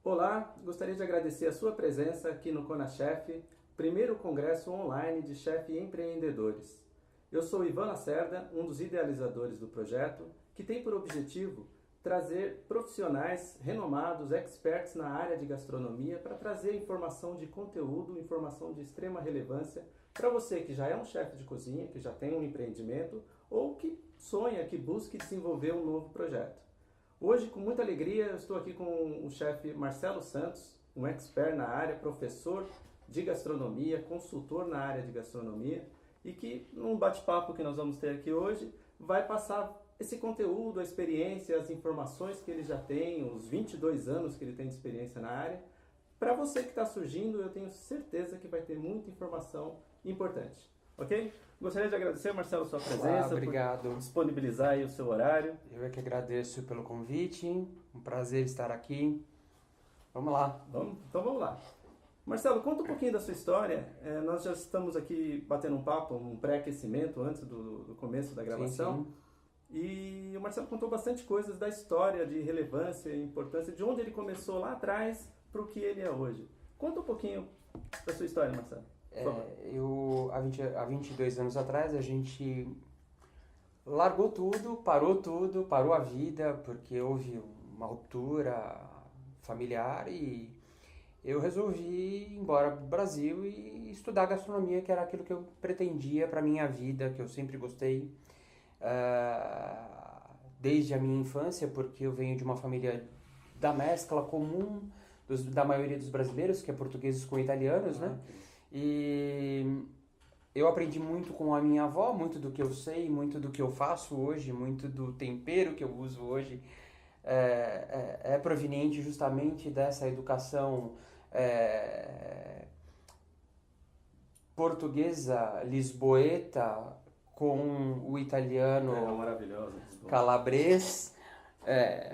Olá, gostaria de agradecer a sua presença aqui no ConaChef, primeiro congresso online de chefe empreendedores. Eu sou Ivan Lacerda, um dos idealizadores do projeto, que tem por objetivo trazer profissionais renomados, experts na área de gastronomia, para trazer informação de conteúdo, informação de extrema relevância para você que já é um chefe de cozinha, que já tem um empreendimento ou que sonha, que busque desenvolver um novo projeto. Hoje, com muita alegria, eu estou aqui com o chefe Marcelo Santos, um expert na área, professor de gastronomia, consultor na área de gastronomia, e que, num bate-papo que nós vamos ter aqui hoje, vai passar esse conteúdo, a experiência, as informações que ele já tem, os 22 anos que ele tem de experiência na área. Para você que está surgindo, eu tenho certeza que vai ter muita informação importante. Ok? Gostaria de agradecer, Marcelo, sua presença, Obrigado. por disponibilizar aí o seu horário. Eu é que agradeço pelo convite, um prazer estar aqui. Vamos lá. Então vamos lá. Marcelo, conta um pouquinho da sua história. Nós já estamos aqui batendo um papo, um pré-aquecimento antes do começo da gravação. Sim. E o Marcelo contou bastante coisas da história, de relevância e importância, de onde ele começou lá atrás para o que ele é hoje. Conta um pouquinho da sua história, Marcelo. Há 22 anos atrás, a gente largou tudo, parou a vida, porque houve uma ruptura familiar e eu resolvi ir embora para o Brasil e estudar gastronomia, que era aquilo que eu pretendia para minha vida, que eu sempre gostei, desde a minha infância, porque eu venho de uma família da mescla comum da maioria dos brasileiros, que é portugueses com italianos, né? E eu aprendi muito com a minha avó, muito do que eu sei, muito do que eu faço hoje, muito do tempero que eu uso hoje é proveniente justamente dessa educação portuguesa, lisboeta, com o italiano calabrês,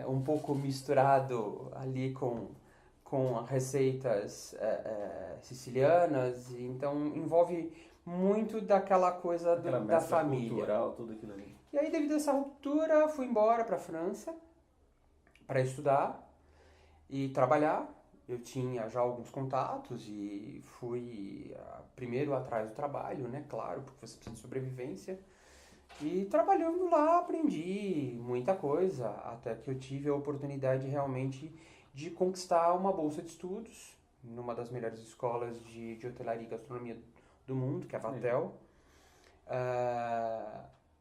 um pouco misturado ali com receitas sicilianas, então envolve muito daquela coisa da família. Cultural, tudo aquilo ali. E aí, devido a essa ruptura, fui embora para a França para estudar e trabalhar. Eu tinha já alguns contatos e fui primeiro atrás do trabalho, né? Claro, porque você precisa de sobrevivência. E trabalhando lá, aprendi muita coisa, até que eu tive a oportunidade realmente de conquistar uma bolsa de estudos numa das melhores escolas de hotelaria e gastronomia do mundo, que é a Vatel.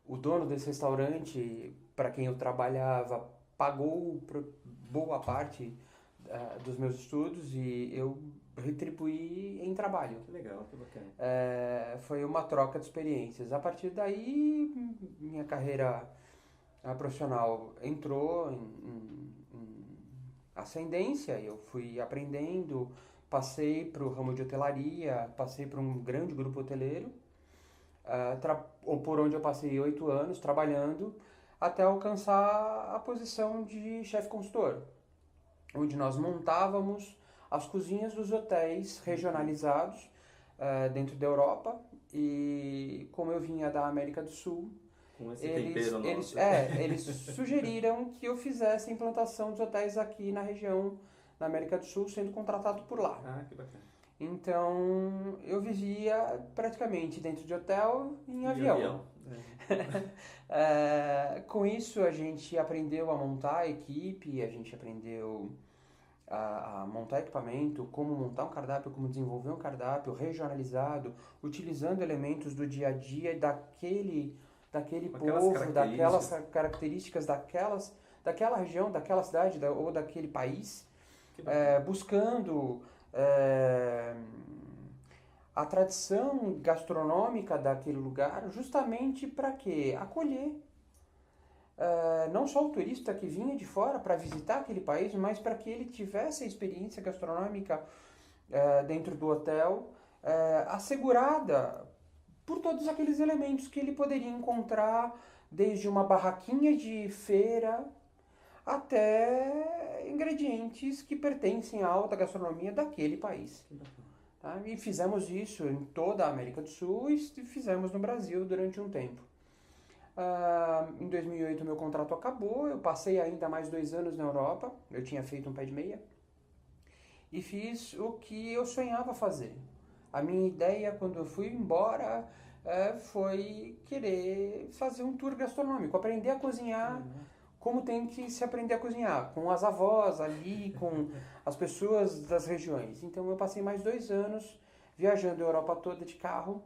O dono desse restaurante, para quem eu trabalhava, pagou boa parte dos meus estudos e eu retribuí em trabalho. Que legal, que bacana. Foi uma troca de experiências. A partir daí, minha carreira profissional entrou em ascendência, eu fui aprendendo, passei para o ramo de hotelaria, passei para um grande grupo hoteleiro, por onde eu passei 8 anos trabalhando, até alcançar a posição de chefe consultor, onde nós montávamos as cozinhas dos hotéis regionalizados dentro da Europa, e como eu vinha da América do Sul, com esse tempero nosso. Eles sugeriram que eu fizesse a implantação dos hotéis aqui na região da América do Sul, sendo contratado por lá. Que bacana. Então, eu vivia praticamente dentro de hotel em avião. Com isso, a gente aprendeu a montar a equipe, a gente aprendeu a montar equipamento, como montar um cardápio, como desenvolver um cardápio regionalizado, utilizando elementos do dia a dia daquele povo, daquelas características daquela região, daquela cidade ou daquele país, buscando a tradição gastronômica daquele lugar, justamente para quê? Acolher não só o turista que vinha de fora para visitar aquele país, mas para que ele tivesse a experiência gastronômica dentro do hotel assegurada por todos aqueles elementos que ele poderia encontrar, desde uma barraquinha de feira até ingredientes que pertencem à alta gastronomia daquele país. Tá? E fizemos isso em toda a América do Sul e fizemos no Brasil durante um tempo. Em 2008 meu contrato acabou, eu passei ainda mais 2 anos na Europa, eu tinha feito um pé de meia. e fiz o que eu sonhava fazer. A minha ideia quando eu fui embora foi querer fazer um tour gastronômico, aprender a cozinhar como tem que se aprender a cozinhar, com as avós ali, com as pessoas das regiões. Então eu passei mais 2 anos viajando a Europa toda de carro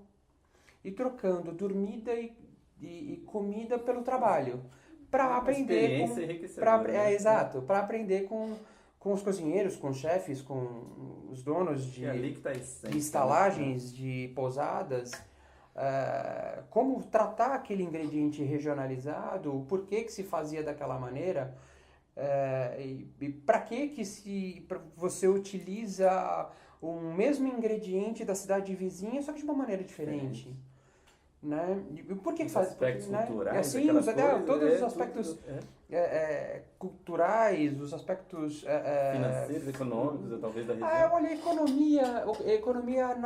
e trocando dormida e comida pelo trabalho, para aprender com, experiência enriquecedora, né? exato, para aprender com os cozinheiros, com os chefes, com os donos E ali que tá a de essência, estalagens, de pousadas, como tratar aquele ingrediente regionalizado, o porquê que se fazia daquela maneira, e para que você utiliza o mesmo ingrediente da cidade vizinha, só que de uma maneira diferente. Né? E por que os faz? aspectos Né? culturais, Assim, aquelas coisas, todos os aspectos culturais, os aspectos financeiros, econômicos, talvez da região. olha, a economia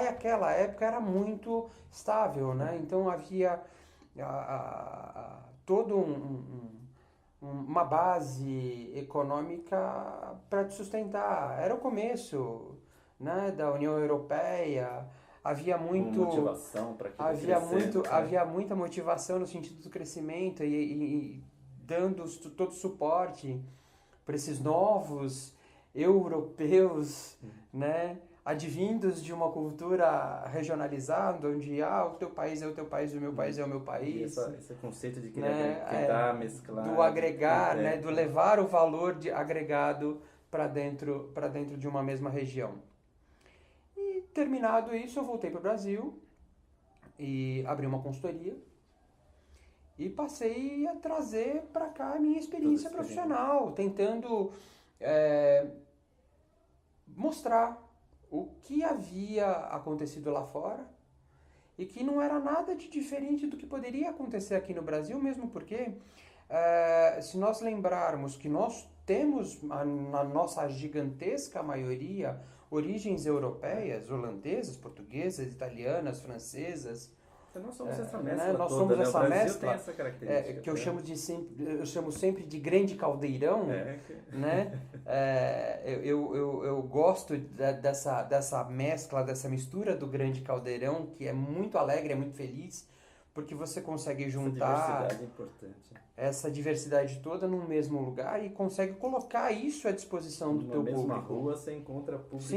aquela época era muito estável, né? Então havia todo uma base econômica para te sustentar. Era o começo, né, da União Europeia. Havia muito motivação para que havia muita motivação no sentido do crescimento e dando todo o suporte para esses novos europeus, né, advindos de uma cultura regionalizada, onde o teu país é o teu país, o meu país é o meu país. E esse conceito de querer tentar mesclar, do agregar, né, do levar o valor agregado para dentro de uma mesma região. E terminado isso, eu voltei para o Brasil e abri uma consultoria e passei a trazer para cá a minha experiência profissional, tentando mostrar o que havia acontecido lá fora e que não era nada de diferente do que poderia acontecer aqui no Brasil, mesmo porque se nós lembrarmos que nós temos na nossa gigantesca maioria origens europeias, holandesas, portuguesas, italianas, francesas. Nós somos essa mescla nós toda, somos né? essa O Brasil mescla tem essa característica, que eu chamo sempre de grande caldeirão, né? Eu gosto dessa mescla, dessa mistura do grande caldeirão, que é muito alegre, é muito feliz, porque você consegue juntar essa diversidade toda num mesmo lugar e consegue colocar isso à disposição do teu público. Na mesma rua você encontra públicos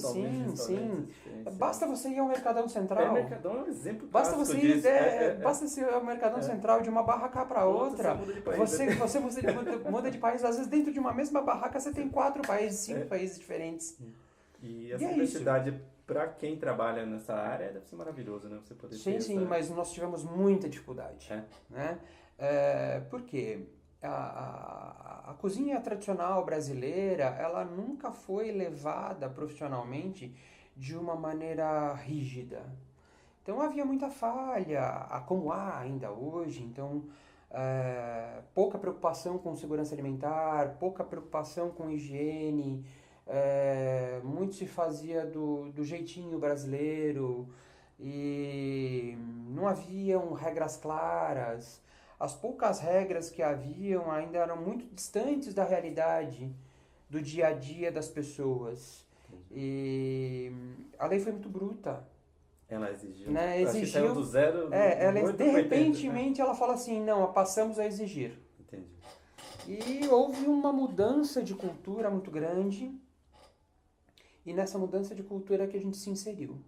totalmente diferentes. Basta você ir ao Mercadão Central. O Mercadão é um exemplo basta clássico você ir, disso. Basta você ir ao Mercadão Central de uma barraca para outra. Você muda de país. Às vezes dentro de uma mesma barraca você tem 4 países, 5 países diferentes. E essa diversidade, para quem trabalha nessa área, deve ser maravilhoso, né? Você poder sim, mas nós tivemos muita dificuldade. Né? Por quê? A cozinha tradicional brasileira, ela nunca foi levada profissionalmente de uma maneira rígida. Então havia muita falha, como há ainda hoje. Então pouca preocupação com segurança alimentar, pouca preocupação com higiene, muito se fazia do jeitinho brasileiro e não haviam regras claras. As poucas regras que haviam ainda eram muito distantes da realidade, do dia a dia das pessoas. E a lei foi muito bruta. Ela exigiu. Né? Acho que saiu do zero. De repentemente ela fala assim, não, passamos a exigir. Entendi. E houve uma mudança de cultura muito grande. E nessa mudança de cultura que a gente se inseriu.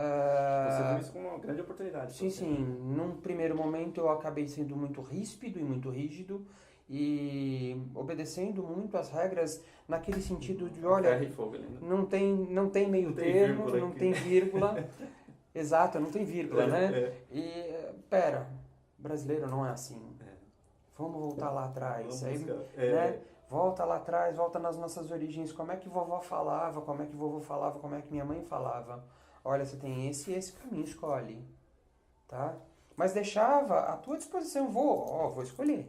Você viu isso como uma grande oportunidade. Sim. Num primeiro momento eu acabei sendo muito ríspido e muito rígido e obedecendo muito às regras naquele sentido de, olha, não tem meio termo, não tem vírgula. Exato, não tem vírgula, né? E, brasileiro não é assim. Vamos voltar lá atrás. Né? Volta lá atrás, volta nas nossas origens. Como é que vovó falava, como é que vovô falava, como é que minha mãe falava. Olha, você tem esse e esse caminho, escolhe. Tá? Mas deixava à tua disposição. Vou escolher.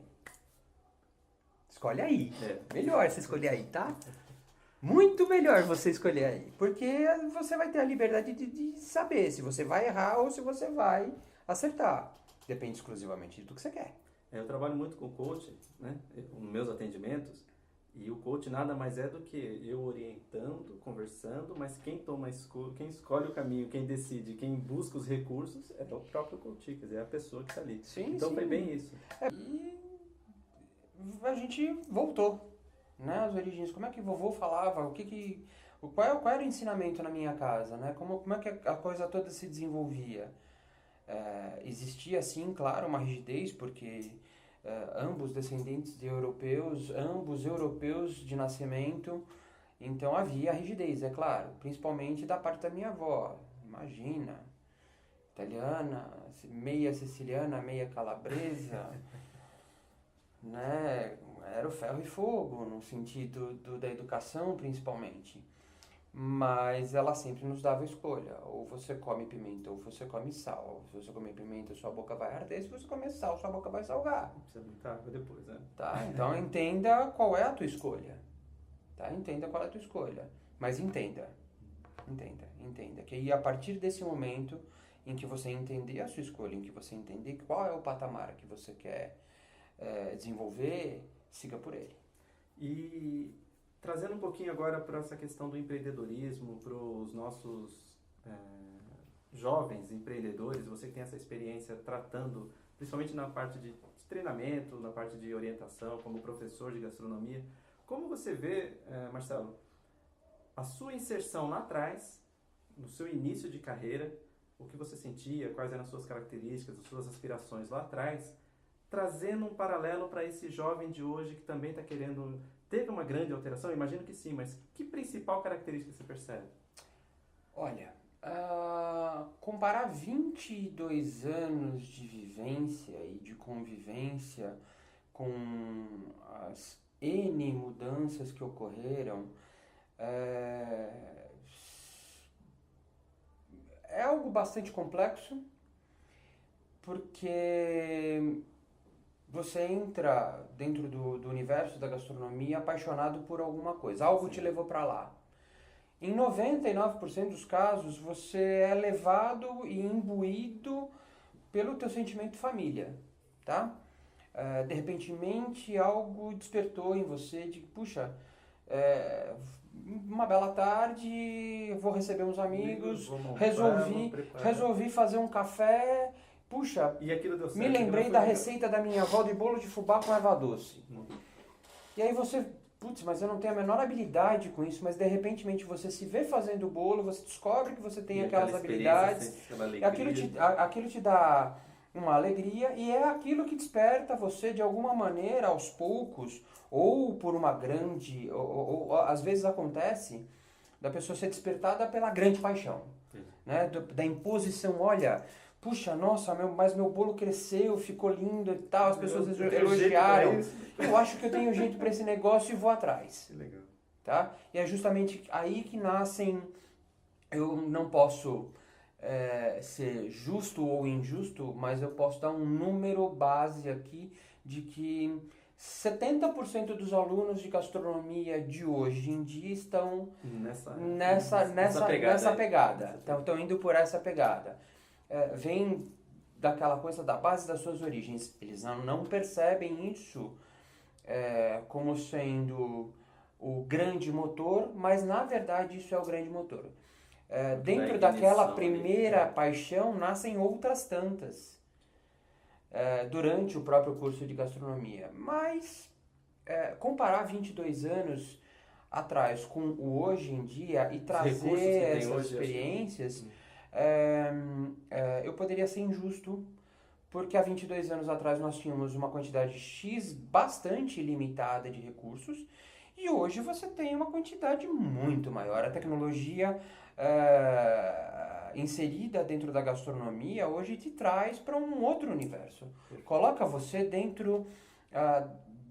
Escolhe aí. Melhor você escolher aí, tá? Muito melhor você escolher aí. Porque você vai ter a liberdade de saber se você vai errar ou se você vai acertar. Depende exclusivamente do que você quer. Eu trabalho muito com coaching, né? Nos meus atendimentos. E o coach nada mais é do que eu orientando, conversando, mas quem escolhe o caminho, quem decide, quem busca os recursos é o próprio coach, quer dizer, é a pessoa que está ali. Sim, Então sim. foi bem isso. E a gente voltou, né, às origens. Como é que vovô falava? Qual era o ensinamento na minha casa, né? Como é que a coisa toda se desenvolvia? Existia, sim, claro, uma rigidez, porque ambos descendentes de europeus, ambos europeus de nascimento, então havia rigidez, é claro, principalmente da parte da minha avó. Imagina, italiana, meia siciliana, meia calabresa, né? Era o ferro e fogo, no sentido da educação, principalmente. Mas ela sempre nos dava escolha. Ou você come pimenta, ou você come sal. Se você comer pimenta, sua boca vai arder. Se você comer sal, sua boca vai salgar. Precisa muita água depois, né? Tá? Então entenda qual é a tua escolha. Tá? Entenda qual é a tua escolha. Mas entenda. Que aí a partir desse momento em que você entender a sua escolha, em que você entender qual é o patamar que você quer desenvolver, siga por ele. E trazendo um pouquinho agora para essa questão do empreendedorismo, para os nossos jovens empreendedores, você que tem essa experiência tratando, principalmente na parte de treinamento, na parte de orientação, como professor de gastronomia, como você vê, Marcelo, a sua inserção lá atrás, no seu início de carreira, o que você sentia, quais eram as suas características, as suas aspirações lá atrás, trazendo um paralelo para esse jovem de hoje que também está querendo... Teve uma grande alteração? Imagino que sim, mas que principal característica você percebe? Olha, comparar 22 anos de vivência e de convivência com as N mudanças que ocorreram é algo bastante complexo, porque você entra dentro do universo da gastronomia apaixonado por alguma coisa, algo te levou para lá. Em 99% dos casos, você é levado e imbuído pelo teu sentimento de família, tá? De repentemente algo despertou em você de, puxa, uma bela tarde, vou receber uns amigos, resolvi fazer um café, puxa, e aquilo deu certo, me lembrei da receita da minha avó de bolo de fubá com erva doce. E aí você, putz, mas eu não tenho a menor habilidade com isso, mas de repentemente você se vê fazendo o bolo, você descobre que você tem aquelas habilidades, e aquilo te dá uma alegria, e é aquilo que desperta você de alguma maneira, aos poucos, ou por uma grande, ou às vezes acontece da pessoa ser despertada pela grande paixão, né? Da imposição, olha, puxa, nossa, mas meu bolo cresceu, ficou lindo e tal, as pessoas elogiaram, eu acho que eu tenho jeito para esse negócio e vou atrás. Que legal. Tá? E é justamente aí que nascem, eu não posso ser justo ou injusto, mas eu posso dar um número base aqui de que 70% dos alunos de gastronomia de hoje em dia estão nessa pegada. Estão indo por essa pegada. Vem daquela coisa da base das suas origens. Eles não percebem isso como sendo o grande motor, mas na verdade isso é o grande motor. Dentro daquela primeira paixão nascem outras tantas durante o próprio curso de gastronomia. Mas comparar 22 anos atrás com o hoje em dia e trazer essas experiências, eu poderia ser injusto, porque há 22 anos atrás nós tínhamos uma quantidade X bastante limitada de recursos, e hoje você tem uma quantidade muito maior. A tecnologia inserida dentro da gastronomia hoje te traz para um outro universo. Coloca você dentro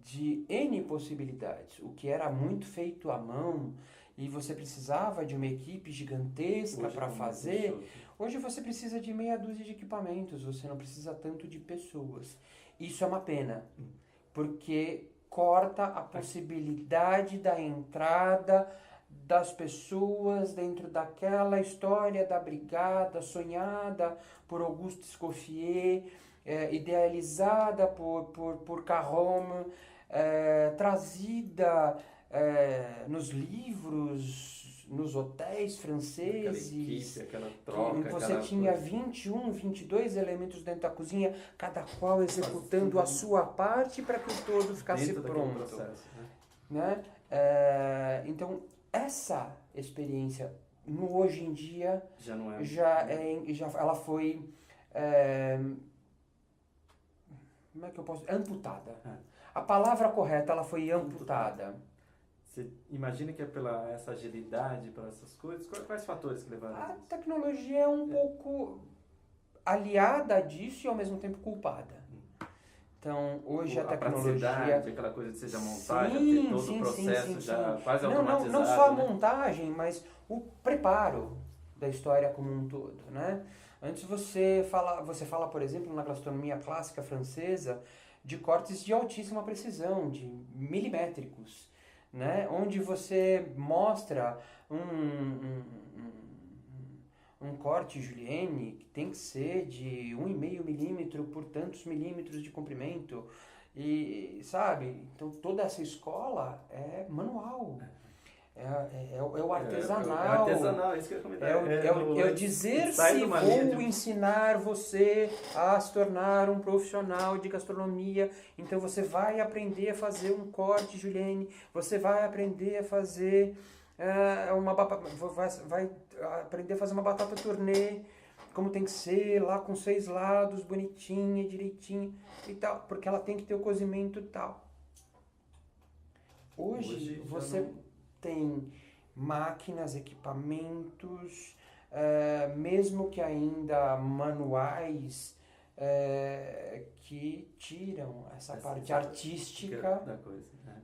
de N possibilidades. O que era muito feito à mão e você precisava de uma equipe gigantesca para fazer, hoje você precisa de meia dúzia de equipamentos, você não precisa tanto de pessoas. Isso é uma pena, porque corta a possibilidade da entrada das pessoas dentro daquela história da brigada sonhada por Auguste Escoffier, idealizada por Carôme, trazida nos livros, nos hotéis franceses. Aquela troca. Você tinha 21, 22 elementos dentro da cozinha, cada qual executando a sua parte para que o todo ficasse pronto. Processo, né? Então, essa experiência no hoje em dia já não é. Ela foi como é que eu posso amputada. A palavra correta, ela foi amputada. Você imagina que é pela essa agilidade, pelas essas coisas? Quais fatores que levaram a A isso? tecnologia é um pouco aliada disso e ao mesmo tempo culpada. Então, hoje a tecnologia... aquela coisa de você já montar, já ter todo o processo já quase automatizado. Não só a né? montagem, mas o preparo da história como um todo, né? Antes você fala, por exemplo, na gastronomia clássica francesa, de cortes de altíssima precisão, de milimétricos, né? Onde você mostra um corte julienne que tem que ser de 1,5 milímetro por tantos milímetros de comprimento. E, sabe? Então, toda essa escola é manual. É o artesanal. É o artesanal, é isso que eu ia comentar. É o dizer se vou ensinar você a se tornar um profissional de gastronomia. Então você vai aprender a fazer um corte julienne, você vai aprender a fazer vai aprender a fazer uma batata tournée, como tem que ser, lá com 6 lados, bonitinha, direitinha e tal, porque ela tem que ter o cozimento tal. Hoje você tem máquinas, equipamentos, mesmo que ainda manuais, que tiram essa parte artística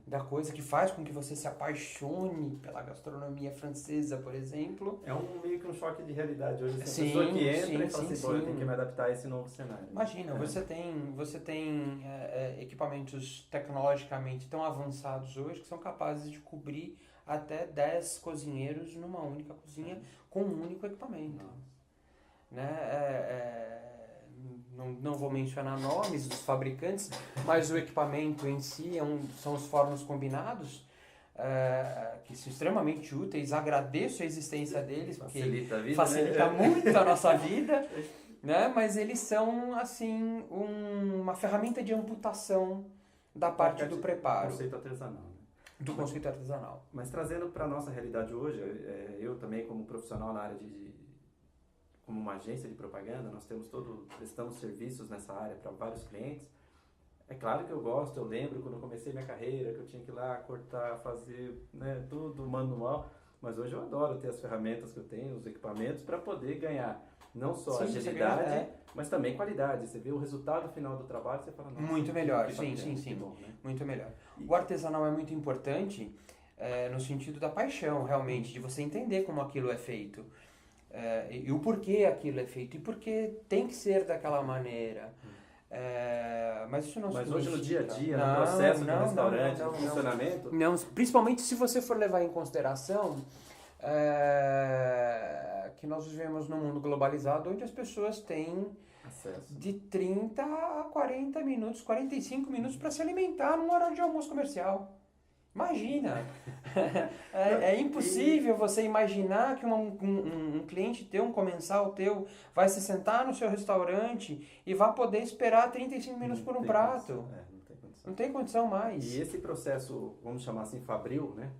da coisa, que faz com que você se apaixone pela gastronomia francesa, por exemplo. É meio que um choque de realidade hoje. Essa pessoa que entra e fala assim, eu tenho que me adaptar a esse novo cenário. Imagina, você tem equipamentos tecnologicamente tão avançados hoje que são capazes de cobrir até 10 cozinheiros numa única cozinha com um único equipamento. Né? Não vou mencionar nomes dos fabricantes, mas o equipamento em si são os fornos combinados, que são extremamente úteis. Agradeço a existência deles, porque facilita muito a nossa vida, né? Mas eles são assim uma ferramenta de amputação da parte do preparo. Conceito artesanal. Do conceito artesanal. Mas trazendo para a nossa realidade hoje, eu também como profissional na área como uma agência de propaganda, prestamos serviços nessa área para vários clientes. É claro que eu gosto, eu lembro quando eu comecei minha carreira, que eu tinha que ir lá cortar, fazer tudo manual, mas hoje eu adoro ter as ferramentas que eu tenho, os equipamentos, para poder ganhar não só agilidade, mas também qualidade. Você vê o resultado final do trabalho, você fala, nossa, muito melhor, sim. Bom, né? Muito melhor. O artesanal é muito importante no sentido da paixão, realmente, de você entender como aquilo é feito. E o porquê aquilo é feito, e porquê tem que ser daquela maneira. Mas isso não Mas hoje no dia a dia, no processo do restaurante, no funcionamento... Não, principalmente se você for levar em consideração que nós vivemos num mundo globalizado onde as pessoas têm acesso de 30 a 40 minutos, 45 minutos para se alimentar num horário de almoço comercial. Imagina! É impossível você imaginar que um cliente teu, um comensal teu, vai se sentar no seu restaurante e vai poder esperar 35 minutos por um prato. Não tem condição mais. E esse processo, vamos chamar assim, fabril, né?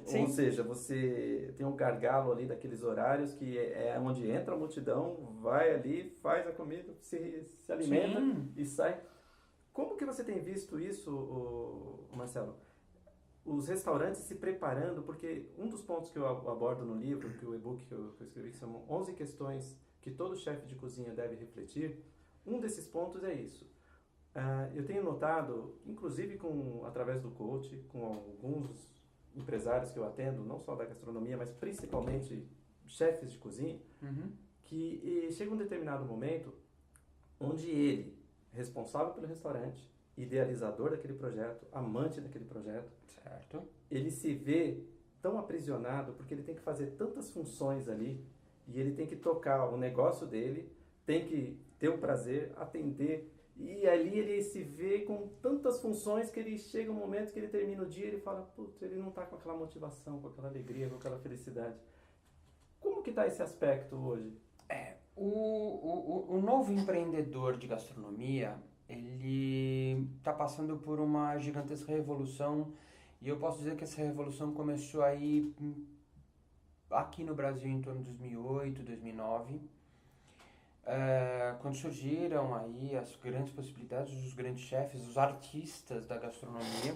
Sim. Ou seja, você tem um gargalo ali daqueles horários que é onde entra a multidão, vai ali, faz a comida, se alimenta e sai. Como que você tem visto isso, Marcelo? Os restaurantes se preparando, porque um dos pontos que eu abordo no livro, que o e-book que eu escrevi, que são 11 questões que todo chefe de cozinha deve refletir, um desses pontos é isso. Eu tenho notado, inclusive através do coach, com alguns empresários que eu atendo, não só da gastronomia, mas principalmente chefes de cozinha, que chega um determinado momento onde ele, responsável pelo restaurante, idealizador daquele projeto, amante daquele projeto, certo, ele se vê tão aprisionado porque ele tem que fazer tantas funções ali e ele tem que tocar o negócio dele, tem que ter o prazer, atender, e ali ele se vê com tantas funções que ele chega um momento que ele termina o dia e ele fala, putz, ele não está com aquela motivação, com aquela alegria, com aquela felicidade. Como que está esse aspecto hoje? O novo empreendedor de gastronomia, ele está passando por uma gigantesca revolução, e eu posso dizer que essa revolução começou aí aqui no Brasil em torno de 2008, 2009, quando surgiram aí as grandes possibilidades, os grandes chefes, os artistas da gastronomia,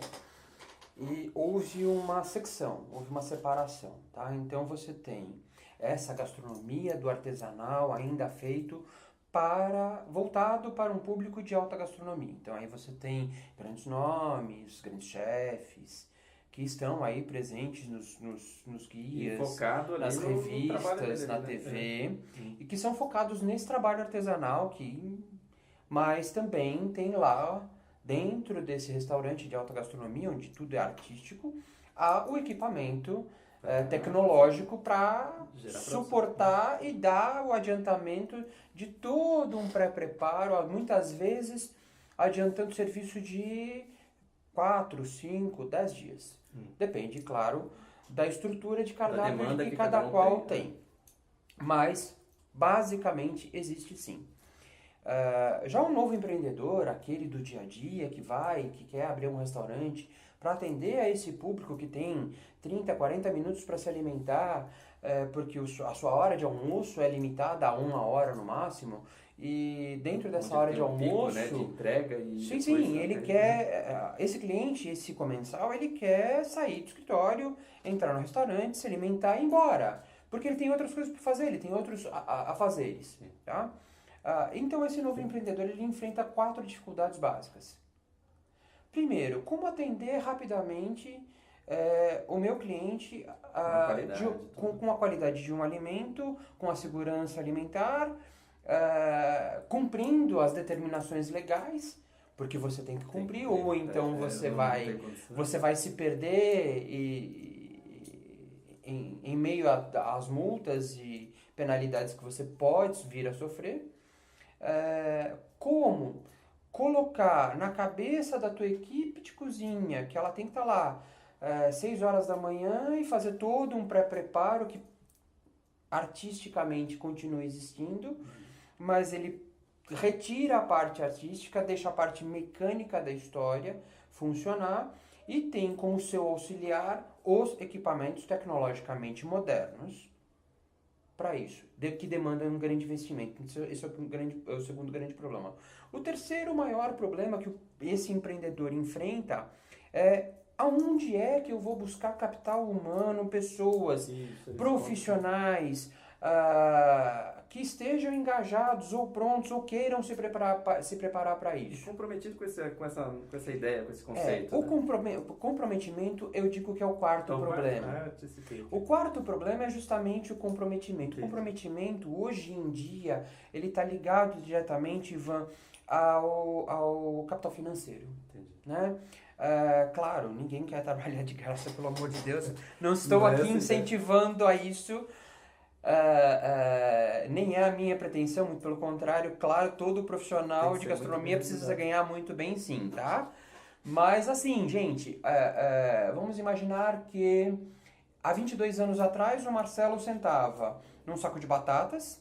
e houve uma secção, houve uma separação, tá? Então você tem essa gastronomia do artesanal ainda feito voltado para um público de alta gastronomia. Então aí você tem grandes nomes, grandes chefes, que estão aí presentes nos guias, nas revistas, na TV, e que são focados nesse trabalho artesanal, mas também tem lá, dentro desse restaurante de alta gastronomia, onde tudo é artístico, o equipamento tecnológico para suportar e dar o adiantamento de todo um pré-preparo, muitas vezes adiantando o serviço de 4, 5, 10 dias. Depende, claro, da estrutura de cardápio que cada qual tem. Mas, basicamente, existe sim. Já um novo empreendedor, aquele do dia a dia, que quer abrir um restaurante, para atender a esse público que tem 30, 40 minutos para se alimentar, porque a sua hora de almoço é limitada a 1 hora no máximo, e dentro dessa hora de almoço... Pico, né, de entrega e... Sim, ele quer... Esse cliente, esse comensal, ele quer sair do escritório, entrar no restaurante, se alimentar e ir embora. Porque ele tem outras coisas para fazer, ele tem outros afazeres, tá? Então, esse novo empreendedor, ele enfrenta 4 dificuldades básicas. Primeiro, como atender rapidamente o meu cliente com a qualidade de um alimento, com a segurança alimentar, cumprindo as determinações legais, porque você tem que cumprir, ou então você vai se perder em meio às multas e penalidades que você pode vir a sofrer. Como colocar na cabeça da tua equipe de cozinha que ela tem que estar lá 6 horas da manhã e fazer todo um pré-preparo que artisticamente continua existindo, mas ele retira a parte artística, deixa a parte mecânica da história funcionar e tem como seu auxiliar os equipamentos tecnologicamente modernos para isso, que demandam um grande investimento. Esse é o segundo grande problema. O terceiro maior problema que esse empreendedor enfrenta é aonde é que eu vou buscar capital humano, pessoas profissionais que estejam engajados ou prontos ou queiram se preparar para isso. E comprometido com essa ideia, com esse conceito. O comprometimento, eu digo que é o quarto problema. O quarto problema é justamente o comprometimento. O comprometimento, hoje em dia, ele está ligado diretamente, Ivan, ao capital financeiro. Né? Claro, ninguém quer trabalhar de graça, pelo amor de Deus. Não estou aqui incentivando a isso. Nem é a minha pretensão, muito pelo contrário, claro, todo profissional de gastronomia precisa ganhar muito bem sim, tá? Mas assim, gente, vamos imaginar que há 22 anos atrás o Marcelo sentava num saco de batatas,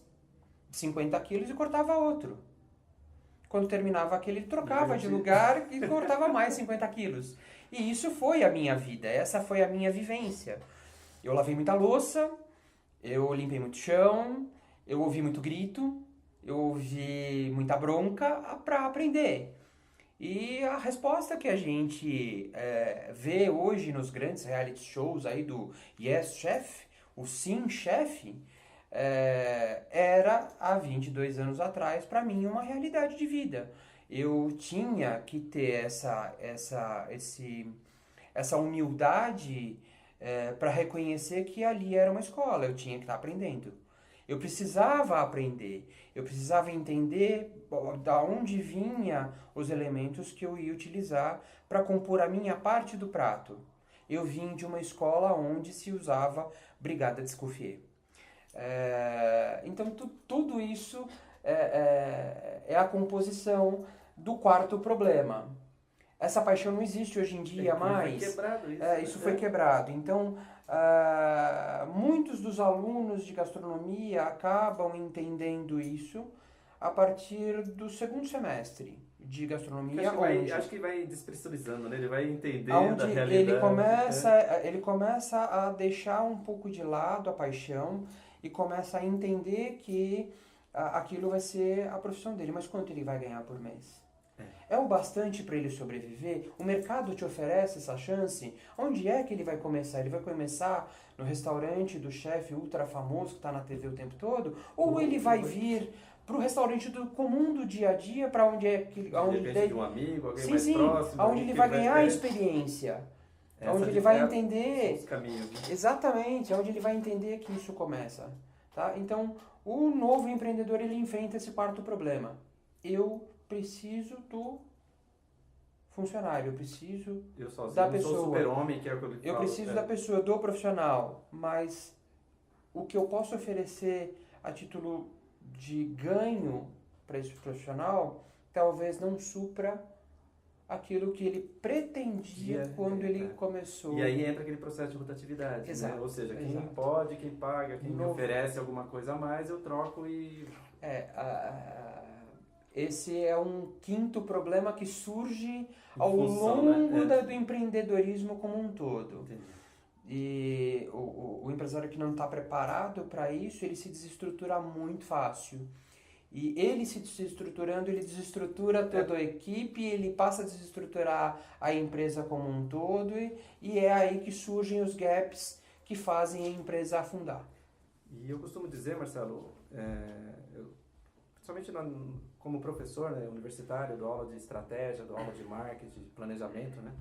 50 quilos, e cortava outro. Quando terminava aquele, ele trocava de lugar e cortava mais 50 quilos. E isso foi a minha vida, essa foi a minha vivência. Eu lavei muita louça, eu limpei muito chão, eu ouvi muito grito, eu ouvi muita bronca para aprender. E a resposta que a gente vê hoje nos grandes reality shows aí do Yes Chef, o Sim Chef, era há 22 anos atrás, para mim, uma realidade de vida. Eu tinha que ter essa humildade para reconhecer que ali era uma escola, eu tinha que estar aprendendo. Eu precisava aprender, eu precisava entender da onde vinha os elementos que eu ia utilizar para compor a minha parte do prato. Eu vim de uma escola onde se usava brigada de Escoffier. Então tudo isso é a composição do quarto problema. Essa paixão não existe hoje em dia mais. Foi quebrado isso. Isso foi quebrado. Então, muitos dos alunos de gastronomia acabam entendendo isso a partir do segundo semestre de gastronomia. Acho que vai despressurizando, né? Ele vai entender da realidade. Ele começa a deixar um pouco de lado a paixão e começa a entender que aquilo vai ser a profissão dele. Mas quanto ele vai ganhar por mês? É o bastante para ele sobreviver? O mercado te oferece essa chance? Onde é que ele vai começar? Ele vai começar no restaurante do chefe ultra famoso que está na TV o tempo todo? Ou ele vai vir para o restaurante comum do dia a dia, para onde é que... de um amigo, alguém mais próximo. Onde ele vai ganhar experiência. Onde ele vai entender... Os caminhos, né? Exatamente, onde ele vai entender que isso começa. Tá? Então, o novo empreendedor, ele enfrenta esse quarto problema. Eu preciso do funcionário, eu preciso da pessoa. Sou super-homem, que é o que eu preciso da pessoa, do profissional, mas o que eu posso oferecer a título de ganho para esse profissional talvez não supra aquilo que ele pretendia quando ele começou. E aí entra aquele processo de rotatividade, né? Ou seja, quem pode, quem paga, quem me oferece alguma coisa a mais, eu troco e... Esse é um quinto problema que surge ao longo do empreendedorismo como um todo. Entendi. E o empresário que não está preparado para isso, ele se desestrutura muito fácil. E ele se desestruturando, ele desestrutura toda a equipe, ele passa a desestruturar a empresa como um todo, e é aí que surgem os gaps que fazem a empresa afundar. E eu costumo dizer, Marcelo, principalmente como professor, né, universitário, dou aula de estratégia, dou aula de marketing, de planejamento, né?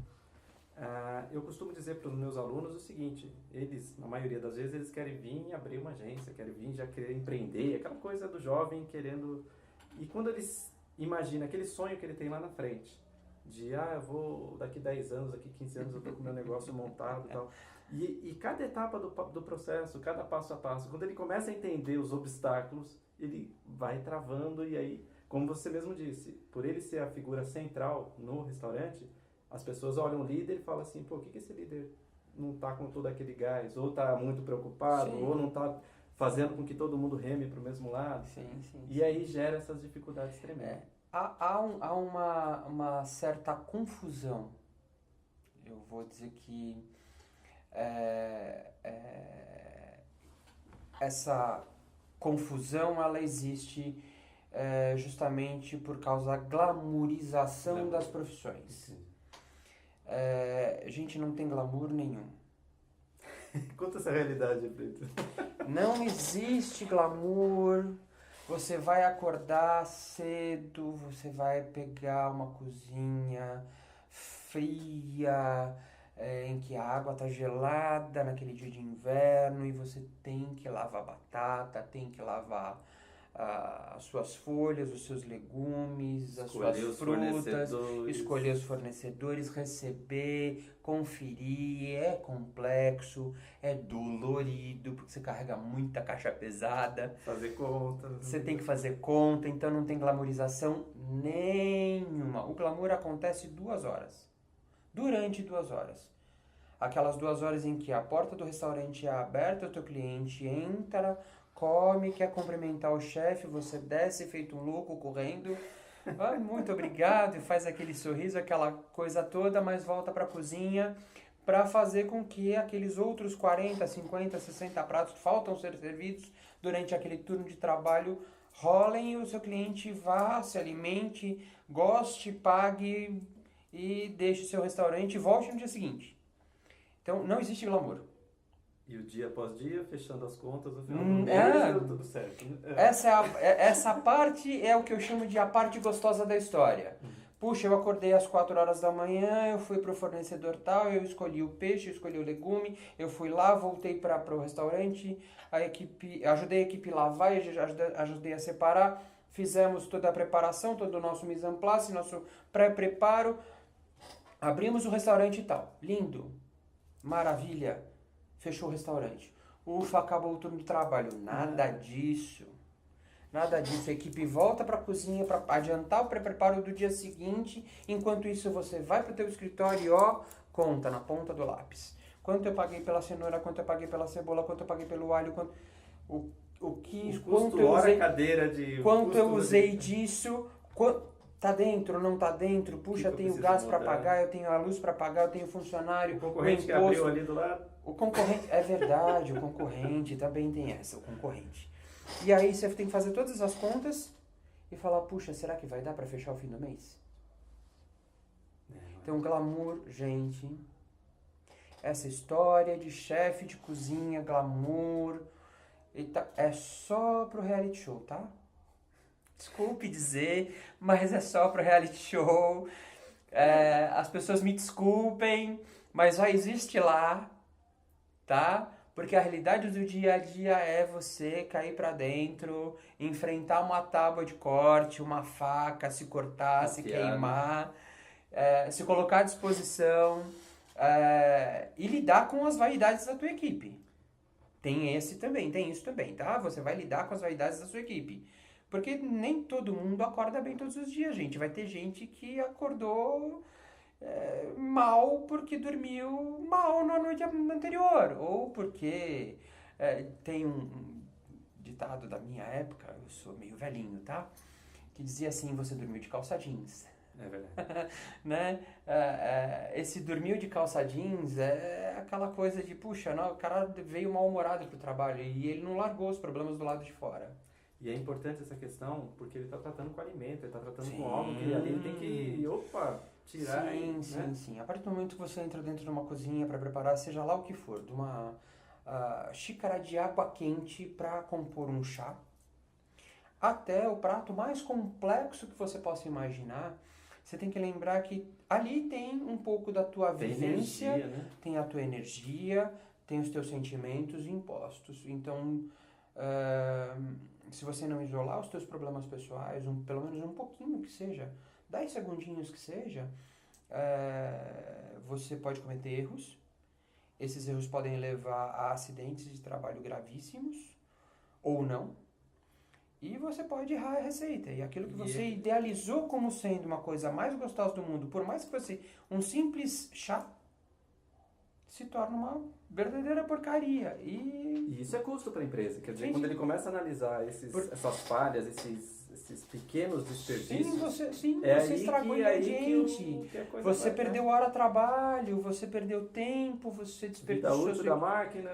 Eu costumo dizer para os meus alunos o seguinte: eles, na maioria das vezes, eles querem vir abrir uma agência, querem vir já querer empreender, aquela coisa do jovem querendo... E quando eles imaginam aquele sonho que ele tem lá na frente, de, eu vou daqui 10 anos, daqui 15 anos eu estou com o meu negócio montado e tal. E cada etapa do processo, cada passo a passo, quando ele começa a entender os obstáculos, ele vai travando e aí, como você mesmo disse, por ele ser a figura central no restaurante, as pessoas olham o líder e falam assim, pô, o que esse líder não está com todo aquele gás? Ou está muito preocupado, ou não está fazendo com que todo mundo reme para o mesmo lado. E aí gera essas dificuldades tremendas. Há uma certa confusão. Eu vou dizer que essa confusão ela existe justamente por causa da glamourização das profissões. A gente não tem glamour nenhum. Conta essa realidade, Brito. Não existe glamour. Você vai acordar cedo, você vai pegar uma cozinha fria, em que a água está gelada naquele dia de inverno e você tem que lavar batata, tem que lavar as suas folhas, os seus legumes, as suas frutas, escolher os fornecedores, receber, conferir, é complexo, é dolorido, porque você carrega muita caixa pesada. Fazer conta. Você tem que fazer conta, então não tem glamourização nenhuma. O glamour acontece 2 horas. Durante 2 horas. Aquelas 2 horas em que a porta do restaurante é aberta, o teu cliente entra, come, quer cumprimentar o chefe, você desce feito um louco correndo, muito obrigado, e faz aquele sorriso, aquela coisa toda, mas volta para a cozinha para fazer com que aqueles outros 40, 50, 60 pratos que faltam ser servidos durante aquele turno de trabalho rolem e o seu cliente vá, se alimente, goste, pague e deixe o seu restaurante e volte no dia seguinte. Então, não existe glamour. E o dia após dia, fechando as contas, no final do mês, deu tudo certo. Essa parte é o que eu chamo de a parte gostosa da história. Puxa, eu acordei às 4 horas da manhã, eu fui pro fornecedor tal, eu escolhi o peixe, eu escolhi o legume, eu fui lá, voltei para o restaurante, ajudei a equipe a lavar, ajudei a separar, fizemos toda a preparação, todo o nosso mise en place, nosso pré-preparo, abrimos o restaurante e tal. Lindo, maravilha. Fechou o restaurante. Ufa, acabou o turno de trabalho. Nada disso. Nada disso. A equipe volta para a cozinha para adiantar o preparo do dia seguinte. Enquanto isso, você vai para o teu escritório e conta na ponta do lápis. Quanto eu paguei pela cenoura, quanto eu paguei pela cebola, quanto eu paguei pelo alho, quanto eu usei, cadeira de... quanto eu usei disso, tá dentro, não tá dentro, puxa, eu tenho gás para pagar, eu tenho a luz para pagar, eu tenho funcionário, o concorrente que abriu ali do lado. O concorrente, é verdade, o concorrente também tem essa, o concorrente. E aí você tem que fazer todas as contas e falar, puxa, será que vai dar para fechar o fim do mês? Então, glamour, gente, essa história de chefe de cozinha, glamour, é só pro reality show, tá? Desculpe dizer, mas é só pro reality show. As pessoas me desculpem, mas só existe lá, tá? Porque a realidade do dia a dia é você cair pra dentro, enfrentar uma tábua de corte, uma faca, se cortar, se queimar, se colocar à disposição e lidar com as vaidades da tua equipe. Tem isso também, tá? Você vai lidar com as vaidades da sua equipe. Porque nem todo mundo acorda bem todos os dias, gente. Vai ter gente que acordou mal porque dormiu mal na noite anterior. Ou porque tem um ditado da minha época, eu sou meio velhinho, tá? Que dizia assim, você dormiu de calça jeans. É verdade. Né? Esse dormiu de calça jeans é aquela coisa de, puxa, não, o cara veio mal-humorado pro trabalho e ele não largou os problemas do lado de fora. E é importante essa questão porque ele está tratando com alimento, ele está tratando com algo que ali ele tem que, tirar. Sim. A partir do momento que você entra dentro de uma cozinha para preparar, seja lá o que for, de uma xícara de água quente para compor um chá, até o prato mais complexo que você possa imaginar, você tem que lembrar que ali tem um pouco da tua vivência, energia, né? Tem a tua energia, tem os teus sentimentos impostos. Então, se você não isolar os teus problemas pessoais, pelo menos um pouquinho que seja, 10 segundinhos que seja, você pode cometer erros. Esses erros podem levar a acidentes de trabalho gravíssimos, ou não. E você pode errar a receita. E aquilo que você idealizou como sendo uma coisa mais gostosa do mundo, por mais que fosse um simples chá, se torna uma verdadeira porcaria. E isso é custo para a empresa. Quer dizer, quando ele começa a analisar essas falhas, esses pequenos desperdícios... Você estragou o ingrediente. Você perdeu hora de trabalho, você perdeu tempo, você desperdiçou... Vida útil da máquina,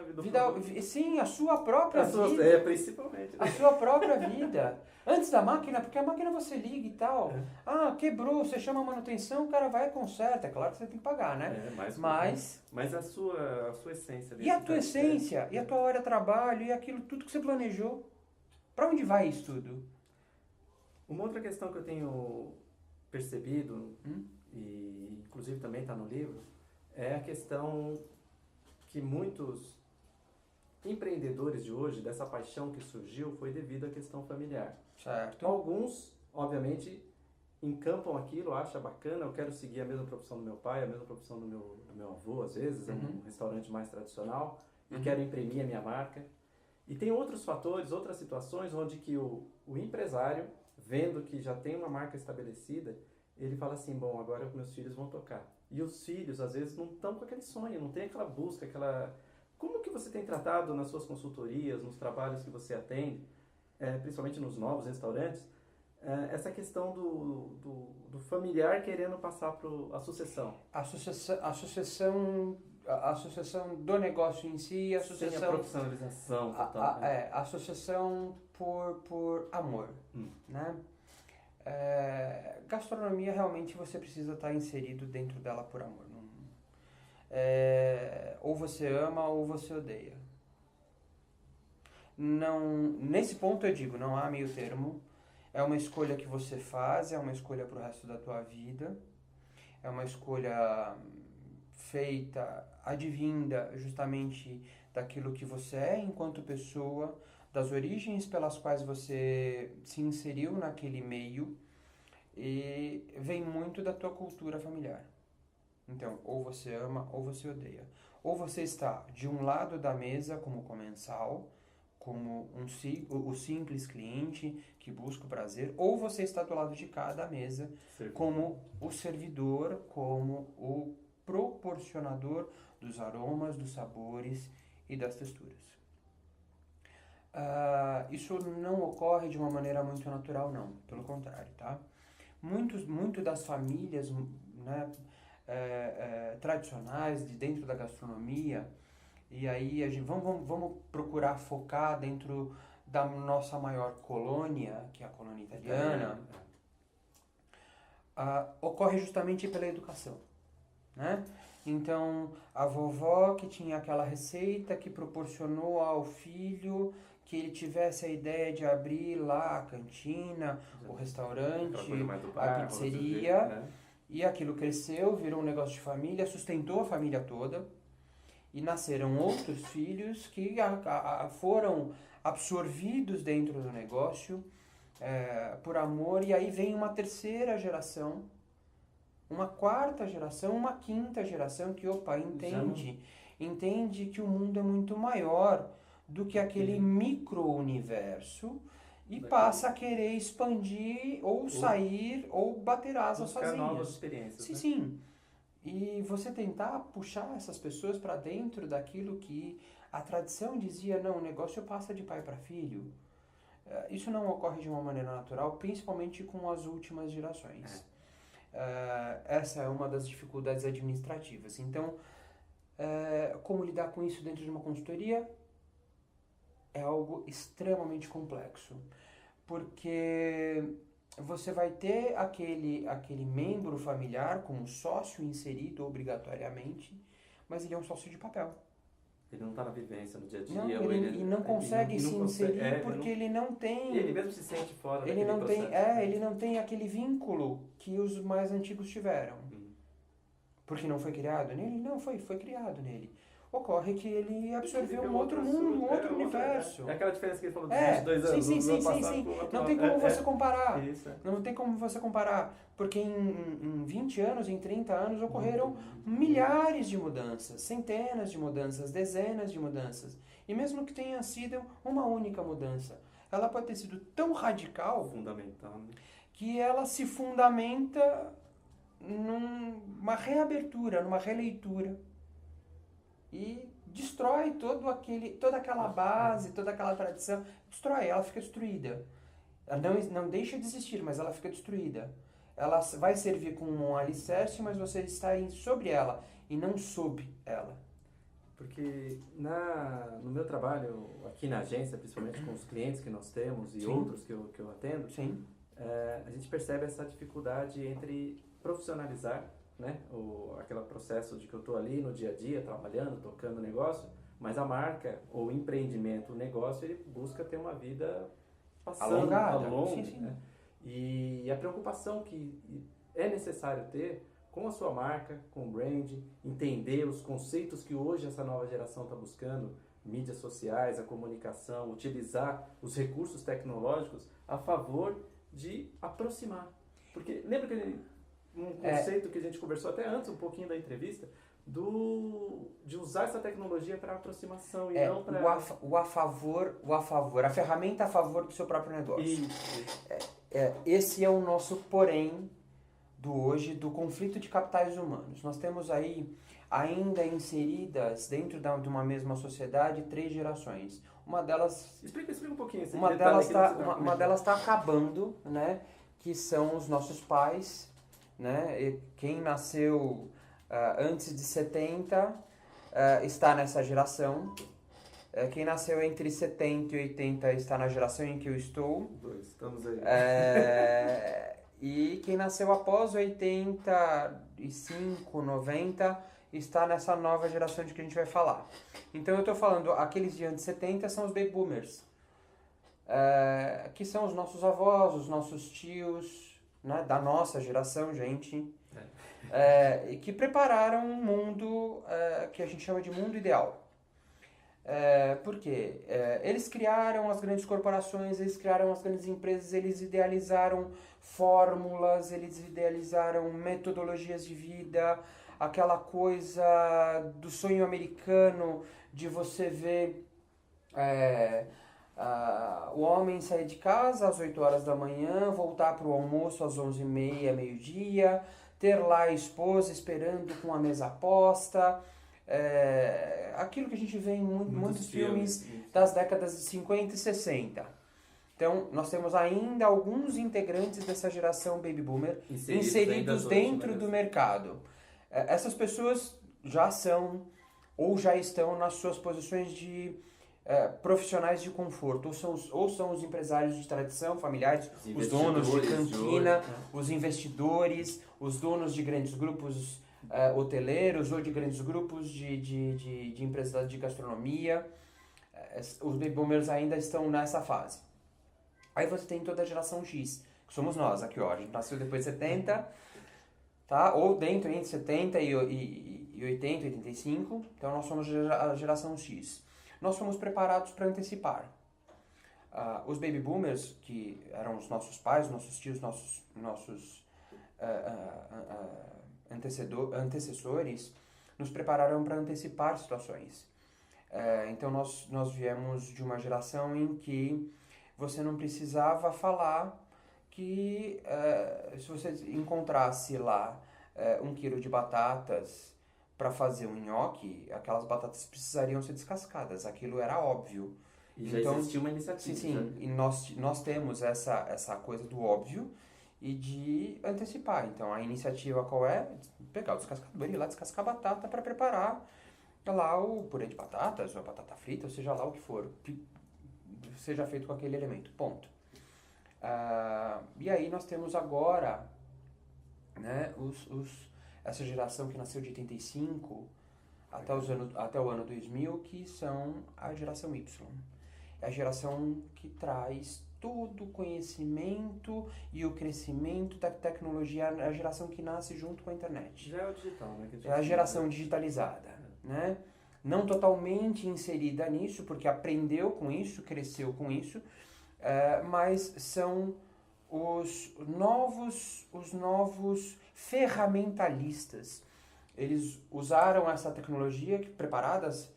a sua própria vida. Principalmente. A sua própria vida. Antes da máquina, porque a máquina você liga e tal. Quebrou, você chama a manutenção, o cara vai e conserta. É claro que você tem que pagar, né? Mas a sua essência... E a tua essência, e a tua hora de trabalho, e aquilo tudo que você planejou. Pra onde vai isso tudo? Uma outra questão que eu tenho percebido, e inclusive também está no livro, é a questão que muitos empreendedores de hoje, dessa paixão que surgiu, foi devido à questão familiar. Certo. Alguns, obviamente, encampam aquilo, acham bacana, eu quero seguir a mesma profissão do meu pai, a mesma profissão do meu avô, às vezes, é um restaurante mais tradicional, e quero imprimir a minha marca. E tem outros fatores, outras situações, onde que o empresário, vendo que já tem uma marca estabelecida, ele fala assim, bom, agora meus filhos vão tocar. E os filhos, às vezes, não estão com aquele sonho, não tem aquela busca, aquela... Como que você tem tratado nas suas consultorias, nos trabalhos que você atende, principalmente nos novos restaurantes, essa questão do familiar querendo passar para a sucessão? A associação do negócio em si, a associação... Sem a profissionalização. A associação por amor, né? Gastronomia, realmente, você precisa estar inserido dentro dela por amor. Ou você ama ou você odeia. Nesse ponto eu digo, não há meio termo. É uma escolha que você faz, é uma escolha para o resto da tua vida. É uma escolha feita, advinda justamente daquilo que você é enquanto pessoa, das origens pelas quais você se inseriu naquele meio, e vem muito da tua cultura familiar. Então, ou você ama ou você odeia. Ou você está de um lado da mesa como comensal, como o simples cliente que busca o prazer, ou você está do lado de cá da mesa como o servidor, como o proporcionador dos aromas, dos sabores e das texturas. Isso não ocorre de uma maneira muito natural, não. Pelo contrário, tá? Muito das famílias, né, tradicionais de dentro da gastronomia, e aí vamos procurar focar dentro da nossa maior colônia, que é a colônia italiana, ocorre justamente pela educação, né? Então, a vovó que tinha aquela receita que proporcionou ao filho que ele tivesse a ideia de abrir lá a cantina, o restaurante, a pizzeria, né? E aquilo cresceu, virou um negócio de família, sustentou a família toda, e nasceram outros filhos que foram absorvidos dentro do negócio por amor, e aí vem uma terceira geração, uma quarta geração, uma quinta geração que, entende que o mundo é muito maior do que aquele micro-universo e passa a querer expandir ou sair ou bater asas sozinhas. Novas experiências. Sim, né? sim. E você tentar puxar essas pessoas para dentro daquilo que a tradição dizia, não, o negócio passa de pai para filho. Isso não ocorre de uma maneira natural, principalmente com as últimas gerações. Essa é uma das dificuldades administrativas. Então, como lidar com isso dentro de uma consultoria é algo extremamente complexo, porque você vai ter aquele membro familiar como sócio inserido obrigatoriamente, mas ele é um sócio de papel. Ele não está na vivência, no dia a dia. Não, ele não consegue se inserir porque ele não tem... Ele mesmo se sente fora ele não processo. Ele não tem aquele vínculo que os mais antigos tiveram. Porque não foi criado nele? Não, foi criado nele. Ocorre que ele absorveu um outro mundo, um outro universo. É aquela diferença que ele falou dos 22 anos. Sim. Não tem como você comparar. Isso. Não tem como você comparar. Porque em 20 anos, em 30 anos, ocorreram milhares de mudanças, centenas de mudanças, dezenas de mudanças. E mesmo que tenha sido uma única mudança, ela pode ter sido tão radical, fundamental, né? Que ela se fundamenta numa reabertura, numa releitura. E destrói toda aquela base, toda aquela tradição. Destrói, ela fica destruída. Ela não deixa de existir, mas ela fica destruída. Ela vai servir como um alicerce, mas você está sobre ela e não sob ela. Porque no meu trabalho aqui na agência, principalmente com os clientes que nós temos e outros que eu atendo, a gente percebe essa dificuldade entre profissionalizar, né? Aquele processo de que eu estou ali no dia a dia, trabalhando, tocando o negócio, mas a marca, o empreendimento, o negócio, ele busca ter uma vida passando ao longo. Né? E a preocupação que é necessário ter com a sua marca, com o brand, entender os conceitos que hoje essa nova geração está buscando, mídias sociais, a comunicação, utilizar os recursos tecnológicos a favor de aproximar. Porque lembra que um conceito que a gente conversou até antes, um pouquinho da entrevista, de usar essa tecnologia para aproximação e não para... a ferramenta a favor do seu próprio negócio. Isso. Esse é o nosso porém do hoje, do conflito de capitais humanos. Nós temos aí, ainda inseridas dentro de uma mesma sociedade, 3 gerações. Uma delas... Explica um pouquinho esse Uma delas está acabando, né? Que são os nossos pais, né? E quem nasceu antes de 70 está nessa geração. Quem nasceu entre 70 e 80 está na geração em que eu estou. Estamos aí. E quem nasceu após 85, 90 está nessa nova geração de que a gente vai falar. Então eu estou falando, aqueles de antes de 70 são os baby boomers, que são os nossos avós, os nossos tios, né, da nossa geração, gente, e que prepararam um mundo que a gente chama de mundo ideal. Por quê? Eles criaram as grandes corporações, eles criaram as grandes empresas, eles idealizaram fórmulas, eles idealizaram metodologias de vida, aquela coisa do sonho americano de você ver O homem sair de casa às 8 horas da manhã, voltar para o almoço às 11h30, meio-dia, ter lá a esposa esperando com a mesa posta, aquilo que a gente vê em muitos filmes das décadas de 50 e 60. Então, nós temos ainda alguns integrantes dessa geração Baby Boomer inseridos dentro do mercado. Essas pessoas já são ou já estão nas suas posições de profissionais de conforto, ou são os empresários de tradição, familiares, os donos de cantina, os investidores, os donos de grandes grupos hoteleiros ou de grandes grupos de empresas de gastronomia. Os baby boomers ainda estão nessa fase. Aí você tem toda a geração X, que somos nós aqui, ó. A gente nasceu depois de 70, tá? Ou dentro entre 70 e 80, 85. Então nós somos a geração X. Nós fomos preparados para antecipar. Os baby boomers, que eram os nossos pais, nossos tios, nossos antecessores, nos prepararam para antecipar situações. Então nós viemos de uma geração em que você não precisava falar que se você encontrasse lá 1 quilo de batatas para fazer um nhoque, aquelas batatas precisariam ser descascadas. Aquilo era óbvio. E já existia uma iniciativa. Sim, né? E nós temos essa coisa do óbvio e de antecipar. Então, a iniciativa qual é? Pegar o descascador e ir lá descascar a batata para preparar lá o purê de batatas, ou a batata frita, ou seja lá o que for, que seja feito com aquele elemento. Ponto. E aí nós temos agora, né, essa geração que nasceu de 85 até o ano 2000, que são a geração Y. É a geração que traz todo o conhecimento e o crescimento da tecnologia, é a geração que nasce junto com a internet. Já é o digital, né? É a geração digitalizada, né? Não totalmente inserida nisso, porque aprendeu com isso, cresceu com isso, mas são os novos ferramentalistas. Eles usaram essa tecnologia preparados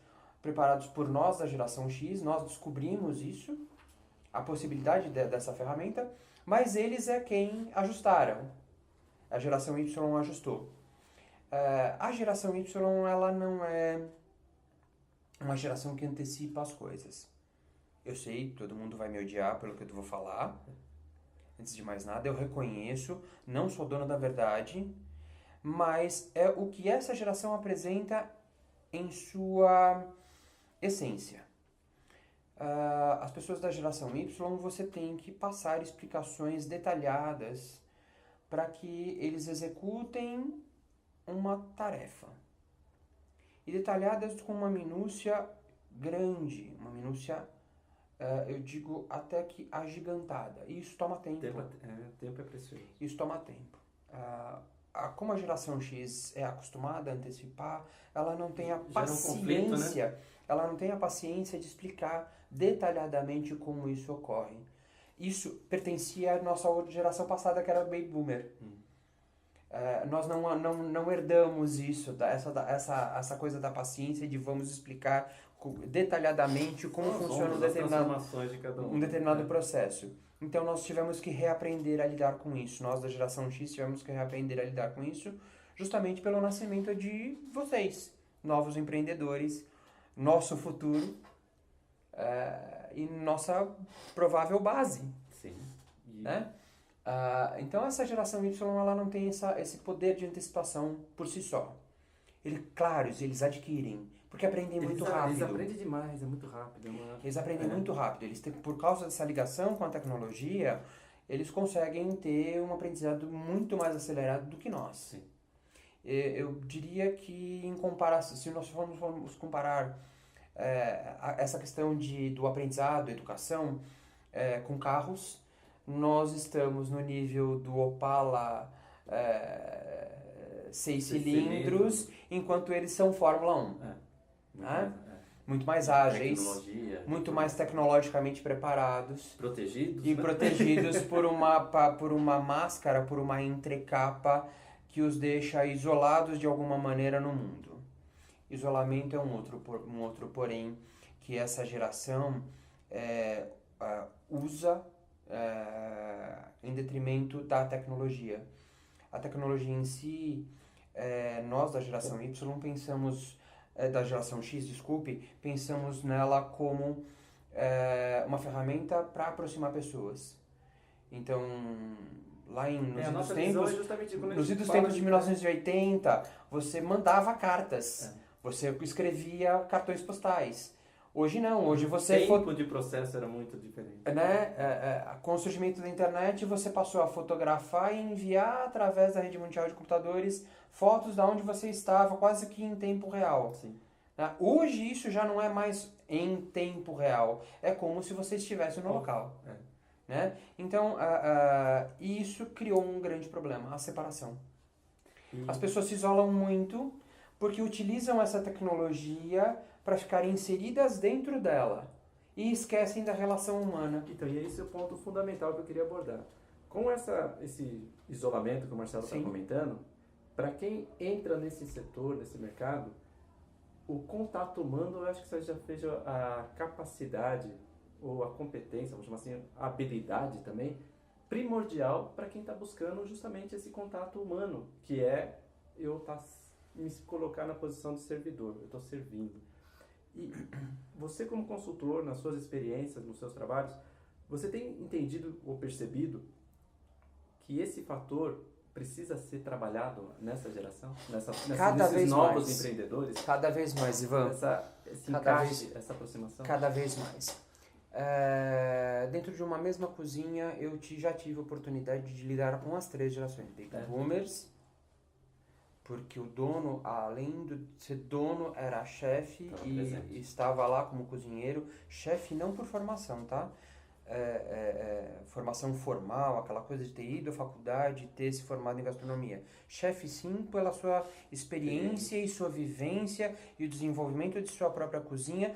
por nós da geração X, nós descobrimos isso, a possibilidade dessa ferramenta, mas eles é quem ajustaram. A geração Y ajustou. A geração Y, ela não é uma geração que antecipa as coisas. Eu sei, todo mundo vai me odiar pelo que eu vou falar. Antes de mais nada, eu reconheço, não sou dono da verdade, mas é o que essa geração apresenta em sua essência. As pessoas da geração Y, você tem que passar explicações detalhadas para que eles executem uma tarefa. E detalhadas com uma minúcia grande, uma minúcia, eu digo até que agigantada. E isso toma tempo. Tempo é precioso. Isso toma tempo. Como a geração X é acostumada a antecipar, ela não tem a paciência, conflito, né? Ela não tem a paciência de explicar detalhadamente como isso ocorre. Isso pertencia à nossa outra geração passada, que era o Baby Boomer. Nós não herdamos isso, essa coisa da paciência de vamos explicar detalhadamente como funciona um determinado processo. Então nós tivemos que reaprender a lidar com isso. Nós da geração X tivemos que reaprender a lidar com isso, justamente pelo nascimento de vocês, novos empreendedores, nosso futuro e nossa provável base. Sim. Né? Então essa geração Y, ela não tem esse poder de antecipação por si só. Claro, eles adquirem, porque aprendem muito rápido. Eles aprendem demais, é muito rápido. Eles aprendem muito rápido. Eles têm, por causa dessa ligação com a tecnologia, eles conseguem ter um aprendizado muito mais acelerado do que nós. Sim. Eu diria que, em comparação, se nós formos comparar essa questão do aprendizado, educação, com carros, nós estamos no nível do Opala 6 cilindros, enquanto eles são Fórmula 1. Muito mais ágeis, muito mais tecnologicamente preparados. Protegidos. E protegidos por uma máscara, por uma entrecapa que os deixa isolados de alguma maneira no mundo. Isolamento é um outro porém que essa geração usa em detrimento da tecnologia. A tecnologia em si, nós da geração Y pensamos, da geração X, desculpe, pensamos nela como uma ferramenta para aproximar pessoas. Então, lá nos idos tempos de 1980, você mandava cartas, você escrevia cartões postais. Hoje não, hoje você... O tempo de processo era muito diferente. Com o surgimento da internet, você passou a fotografar e enviar através da rede mundial de computadores fotos de onde você estava, quase que em tempo real. Sim. Hoje isso já não é mais em tempo real, é como se você estivesse no local. Né? Então, isso criou um grande problema, a separação. As pessoas se isolam muito porque utilizam essa tecnologia para ficarem inseridas dentro dela e esquecem da relação humana. Então, e esse é o ponto fundamental que eu queria abordar. Com esse isolamento que o Marcelo está comentando, para quem entra nesse setor, nesse mercado, o contato humano, eu acho que seja a capacidade ou a competência, vamos chamar assim, a habilidade também, primordial para quem está buscando justamente esse contato humano, que é me colocar na posição de servidor, eu estou servindo. E você, como consultor, nas suas experiências, nos seus trabalhos, você tem entendido ou percebido que esse fator precisa ser trabalhado nessa geração? Nesses novos empreendedores? Cada vez mais, Ivan. Esse encaixe, essa aproximação? Cada vez mais. Dentro de uma mesma cozinha, eu já tive a oportunidade de lidar com as 3 gerações. Baby boomers, porque o dono, além de ser dono, era chefe e estava lá como cozinheiro. Chefe não por formação, tá? Formação formal, aquela coisa de ter ido à faculdade, ter se formado em gastronomia. Chefe sim pela sua experiência e sua vivência e o desenvolvimento de sua própria cozinha,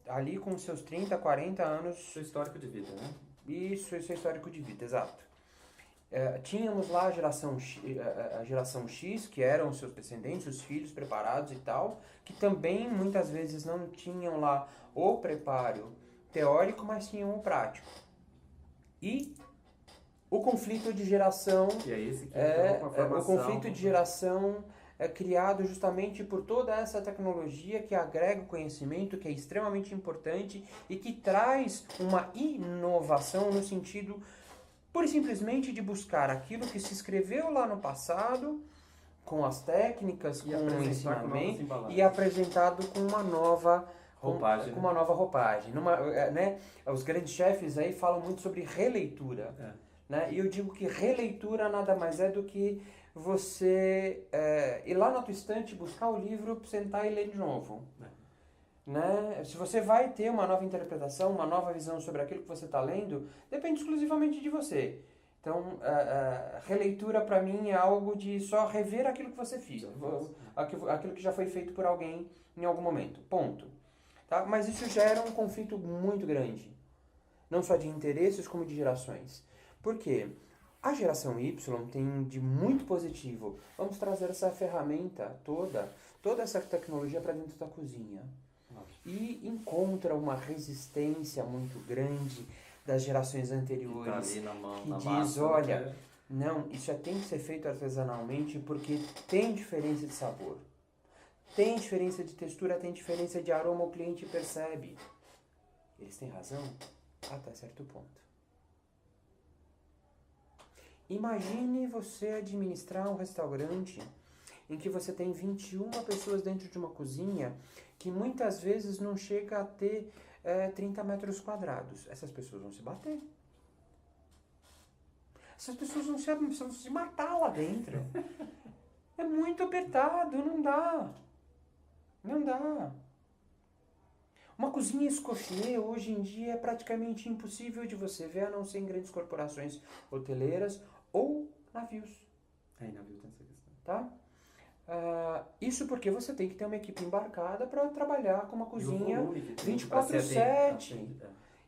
ali com seus 30, 40 anos. Seu histórico de vida, né? Isso, seu histórico de vida, exato. Tínhamos lá a geração X, que eram os seus descendentes, os filhos preparados e tal, que também muitas vezes não tinham lá o preparo teórico, mas tinham o prático. E o conflito de geração, o conflito de geração é criado justamente por toda essa tecnologia que agrega o conhecimento, que é extremamente importante e que traz uma inovação no sentido pura e simplesmente de buscar aquilo que se escreveu lá no passado, com as técnicas, com o ensinamento, e apresentado com uma nova roupagem. Os grandes chefes aí falam muito sobre releitura. Né? E eu digo que releitura nada mais é do que você ir lá na tua estante, buscar o livro, sentar e ler de novo. Né? Se você vai ter uma nova interpretação, uma nova visão sobre aquilo que você está lendo, depende exclusivamente de você. Então, releitura para mim é algo de só rever aquilo que você fez, aquilo que já foi feito por alguém em algum momento, ponto. Tá? Mas isso gera um conflito muito grande, não só de interesses como de gerações. Por quê? A geração Y tem de muito positivo. Vamos trazer essa ferramenta toda essa tecnologia para dentro da cozinha. E encontra uma resistência muito grande das gerações anteriores, que tá ali que diz, olha, não, isso tem que ser feito artesanalmente porque tem diferença de sabor, tem diferença de textura, tem diferença de aroma, o cliente percebe. Eles têm razão até certo ponto. Imagine você administrar um restaurante em que você tem 21 pessoas dentro de uma cozinha que muitas vezes não chega a ter 30 metros quadrados. Essas pessoas vão se bater. Essas pessoas vão se matar lá dentro. É muito apertado, não dá. Não dá. Uma cozinha escoffier hoje em dia é praticamente impossível de você ver, a não ser em grandes corporações hoteleiras ou navios. Navio tem essa questão. Tá? Isso porque você tem que ter uma equipe embarcada para trabalhar com uma cozinha 24/7.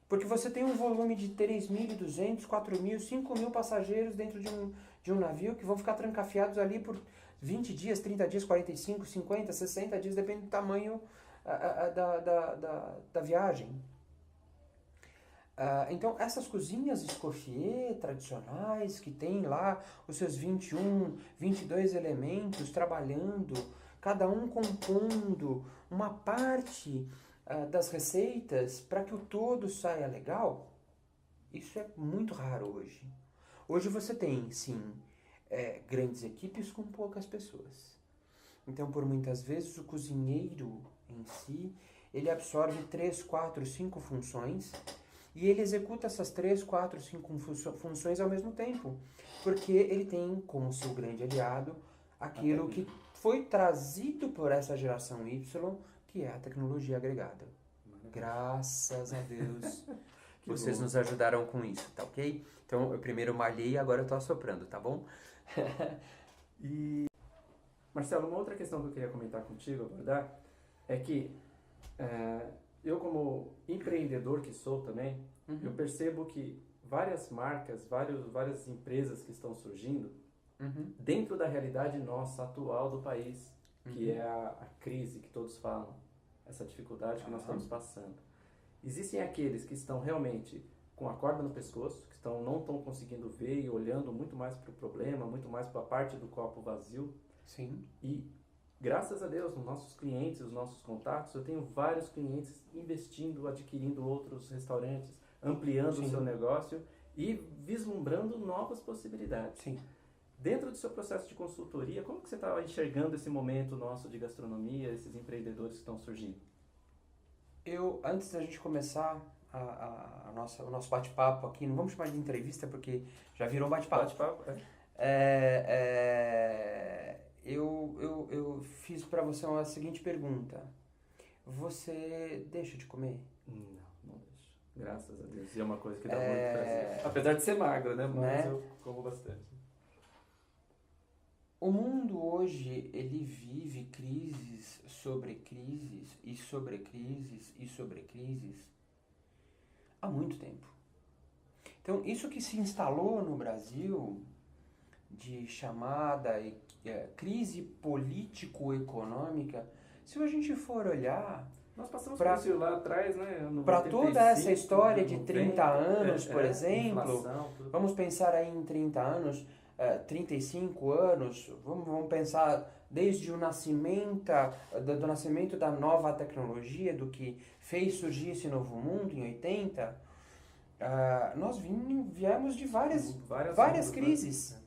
Porque você tem um volume de 3.200, 4.000, 5.000 passageiros dentro de um navio que vão ficar trancafiados ali por 20 dias, 30 dias, 45, 50, 60 dias, depende do tamanho da viagem. Então, essas cozinhas Escoffier tradicionais, que tem lá os seus 21, 22 elementos trabalhando, cada um compondo uma parte das receitas para que o todo saia legal, isso é muito raro hoje. Hoje você tem, sim, grandes equipes com poucas pessoas. Então, por muitas vezes, o cozinheiro em si, ele absorve 3, 4, 5 funções e ele executa essas 3, 4, 5 funções ao mesmo tempo, porque ele tem como seu grande aliado aquilo que foi trazido por essa geração Y, que é a tecnologia agregada. Graças a Deus, vocês nos ajudaram com isso, tá ok? Então, eu primeiro malhei e agora eu tô assoprando, tá bom? Marcelo, uma outra questão que eu queria comentar contigo, abordar, é que eu como empreendedor que sou também, eu percebo que várias marcas, várias empresas que estão surgindo dentro da realidade nossa atual do país, que é a crise que todos falam, essa dificuldade que nós estamos passando. Existem aqueles que estão realmente com a corda no pescoço, que não estão conseguindo ver e olhando muito mais para o problema, muito mais para a parte do copo vazio. Sim. E graças a Deus, nos nossos clientes, os nossos contatos, eu tenho vários clientes investindo, adquirindo outros restaurantes, ampliando o seu negócio e vislumbrando novas possibilidades. Sim. Dentro do seu processo de consultoria, como que você está enxergando esse momento nosso de gastronomia, esses empreendedores que estão surgindo? Antes da gente começar o nosso bate-papo aqui, não vamos chamar de entrevista porque já virou bate-papo. Eu fiz para você uma seguinte pergunta. Você deixa de comer? Não deixo. Graças a Deus. E é uma coisa que dá muito prazer. Apesar de ser magro, né? Mas eu como bastante. O mundo hoje, ele vive crises sobre crises e sobre crises e sobre crises há muito tempo. Então, isso que se instalou no Brasil de chamada crise político-econômica, se a gente for olhar... Nós passamos por isso lá atrás, né? Para toda essa história de 30 anos, por exemplo, inflação, vamos pensar aí em 30 anos... 35 anos, vamos pensar desde o nascimento, do nascimento da nova tecnologia, do que fez surgir esse novo mundo em 80, nós viemos de várias crises. Né?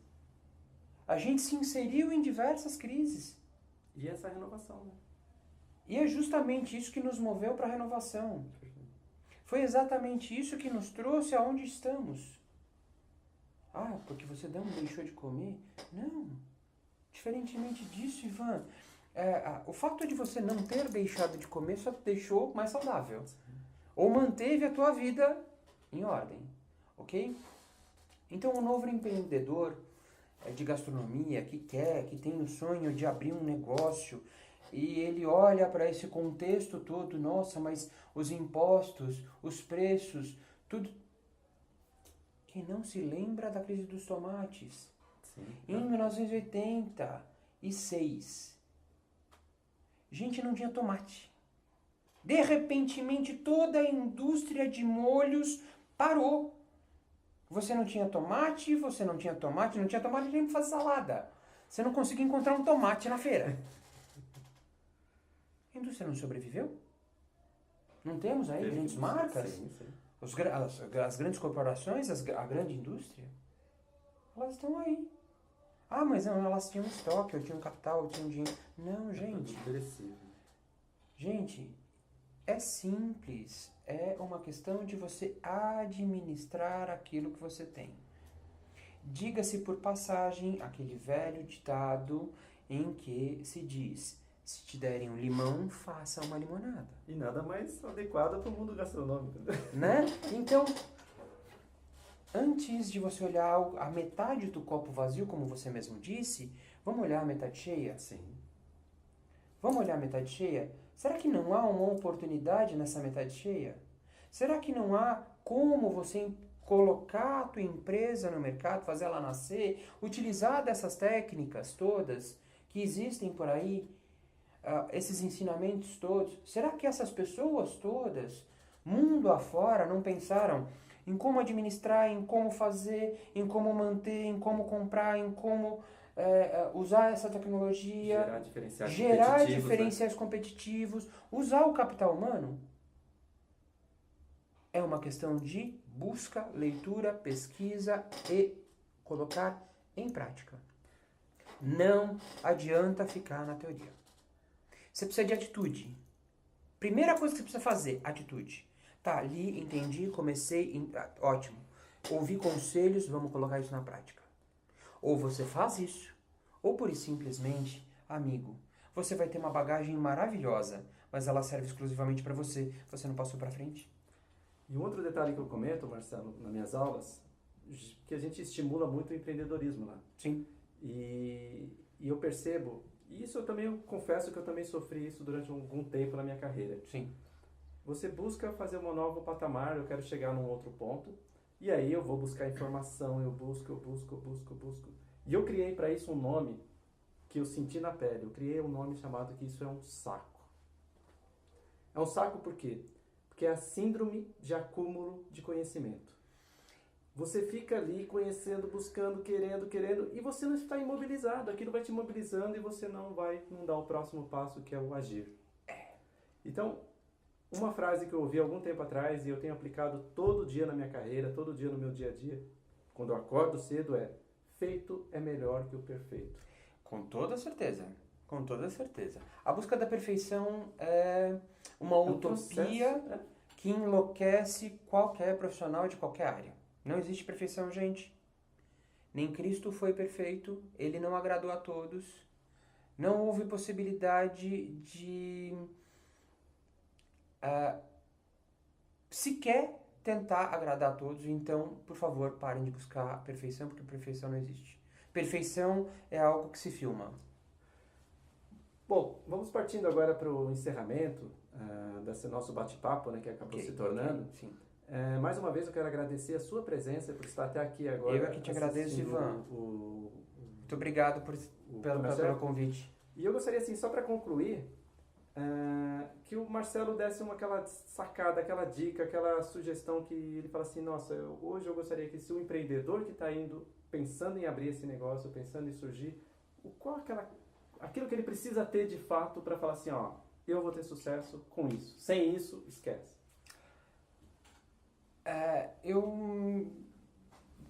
A gente se inseriu em diversas crises. E essa renovação, né? E é justamente isso que nos moveu para a renovação. Foi exatamente isso que nos trouxe aonde estamos. Porque você não deixou de comer? Não. Diferentemente disso, Ivan, o fato de você não ter deixado de comer só te deixou mais saudável. Ou manteve a tua vida em ordem, ok? Então, o novo empreendedor de gastronomia que tem o sonho de abrir um negócio e ele olha para esse contexto todo, nossa, mas os impostos, os preços, tudo... Quem não se lembra da crise dos tomates? Sim. Em 1986. Gente, não tinha tomate. De repentemente, toda a indústria de molhos parou. Você não tinha tomate nem para fazer salada. Você não conseguia encontrar um tomate na feira. A indústria não sobreviveu? Não temos aí grandes marcas? Sim. As grandes corporações, a grande indústria, elas estão aí. Mas não, elas tinham estoque, eu tinha um capital, eu tinha um dinheiro. Não, gente. Gente, é simples. É uma questão de você administrar aquilo que você tem. Diga-se por passagem aquele velho ditado em que se diz: se te derem um limão, faça uma limonada. E nada mais adequado para o mundo gastronômico. Né? Então, antes de você olhar a metade do copo vazio, como você mesmo disse, vamos olhar a metade cheia? Sim. Vamos olhar a metade cheia? Será que não há uma oportunidade nessa metade cheia? Será que não há como você colocar a tua empresa no mercado, fazer ela nascer, utilizar dessas técnicas todas que existem por aí, esses ensinamentos todos? Será que essas pessoas todas Mundo afora não pensaram em como administrar, em como fazer, em como manter, em como comprar, em como usar essa tecnologia, gerar diferenciais competitivos, usar o capital humano. É uma questão de busca, leitura, pesquisa e colocar em prática. Não adianta ficar na teoria. Você precisa de atitude. Primeira coisa que você precisa fazer, atitude. Tá, li, entendi, comecei, ótimo. Ouvi conselhos, vamos colocar isso na prática. Ou você faz isso, ou pura e simplesmente, amigo, você vai ter uma bagagem maravilhosa, mas ela serve exclusivamente para você. Você não passou para frente. E um outro detalhe que eu comento, Marcelo, nas minhas aulas, que a gente estimula muito o empreendedorismo lá. Sim. E eu percebo, e isso eu também confesso que eu também sofri isso durante algum tempo na minha carreira. Sim. Você busca fazer um novo patamar, eu quero chegar num outro ponto, e aí eu vou buscar informação, eu busco. E eu criei para isso um nome que eu senti na pele. Eu criei um nome chamado que isso é um saco. É um saco por quê? Porque é a síndrome de acúmulo de conhecimento. Você fica ali conhecendo, buscando, querendo, e você não está imobilizado. Aquilo vai te imobilizando e você não dá o próximo passo, que é o agir. Então, uma frase que eu ouvi algum tempo atrás e eu tenho aplicado todo dia na minha carreira, todo dia no meu dia a dia, quando eu acordo cedo, é: feito é melhor que o perfeito. Com toda certeza. Com toda certeza. A busca da perfeição é uma utopia que enlouquece qualquer profissional de qualquer área. Não existe perfeição, gente. Nem Cristo foi perfeito, ele não agradou a todos. Não houve possibilidade de sequer tentar agradar a todos. Então, por favor, parem de buscar a perfeição, porque perfeição não existe. Perfeição é algo que se filma. Bom, vamos partindo agora para o encerramento desse nosso bate-papo, né, que acabou se tornando. Sim. Mais uma vez eu quero agradecer a sua presença por estar até aqui agora. Eu aqui te agradeço, Ivan. Muito obrigado pelo convite. E eu gostaria, assim, só para concluir, que o Marcelo desse aquela sacada, aquela dica, aquela sugestão que ele fala assim: nossa, hoje eu gostaria que se o empreendedor que está indo, pensando em abrir esse negócio, pensando em surgir, aquilo que ele precisa ter de fato para falar assim: ó, eu vou ter sucesso com isso. Sem isso, esquece. Eu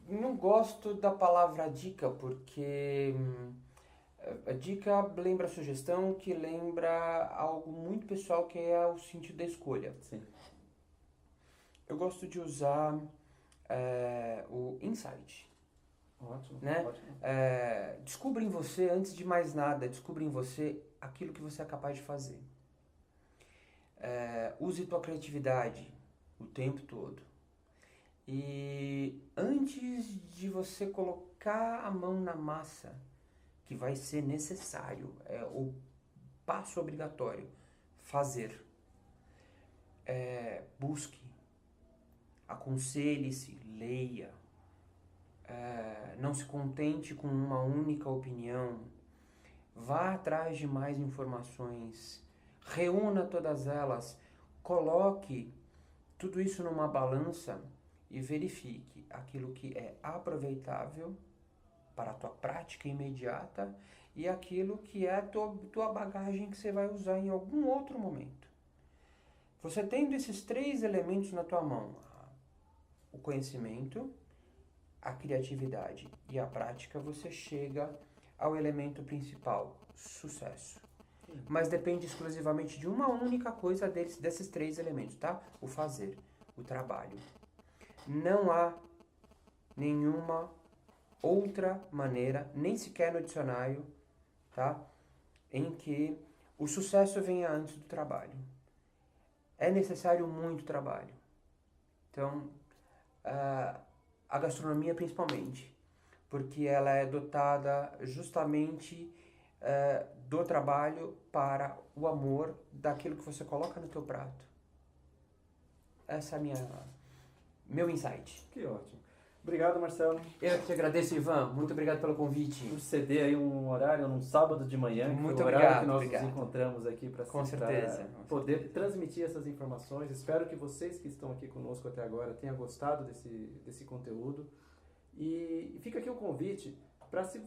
não gosto da palavra dica, porque a dica lembra a sugestão, que lembra algo muito pessoal, que é o sentido da escolha. Sim. Eu gosto de usar o insight. Ótimo, né? Ótimo. Descubra em você, antes de mais nada, descubra em você aquilo que você é capaz de fazer. Use tua criatividade o tempo todo. E antes de você colocar a mão na massa, que vai ser necessário, o passo obrigatório, fazer. Busque, aconselhe-se, leia. Não se contente com uma única opinião. Vá atrás de mais informações. Reúna todas elas. Coloque tudo isso numa balança e verifique aquilo que é aproveitável para a tua prática imediata e aquilo que é a tua bagagem que você vai usar em algum outro momento. Você tendo esses 3 elementos na tua mão, o conhecimento, a criatividade e a prática, você chega ao elemento principal, sucesso. Mas depende exclusivamente de uma única coisa desses 3 elementos, tá? O fazer, o trabalho. Não há nenhuma outra maneira, nem sequer no dicionário, tá? Em que o sucesso venha antes do trabalho. É necessário muito trabalho. Então, a gastronomia principalmente, porque ela é dotada justamente do trabalho para o amor daquilo que você coloca no teu prato. Essa é meu insight. Que ótimo. Obrigado, Marcelo, Eu que te agradeço, Ivan. Muito obrigado pelo convite. por ceder aí um horário num sábado de manhã, que Muito foi o horário obrigado, que nós obrigado. nos encontramos aqui para Com certeza. poder transmitir essas informações. Espero que vocês que estão aqui conosco até agora tenham gostado desse conteúdo. E fica aqui o convite para se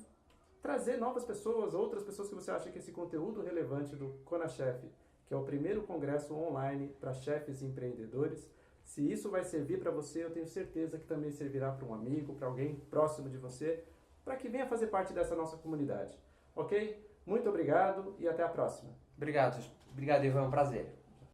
trazer novas pessoas, outras pessoas que você acha que esse conteúdo relevante do CONACHEF, que é o primeiro congresso online para chefes e empreendedores, se isso vai servir para você, eu tenho certeza que também servirá para um amigo, para alguém próximo de você, para que venha fazer parte dessa nossa comunidade. Ok? Muito obrigado e até a próxima. Obrigado, Ivan. Um prazer.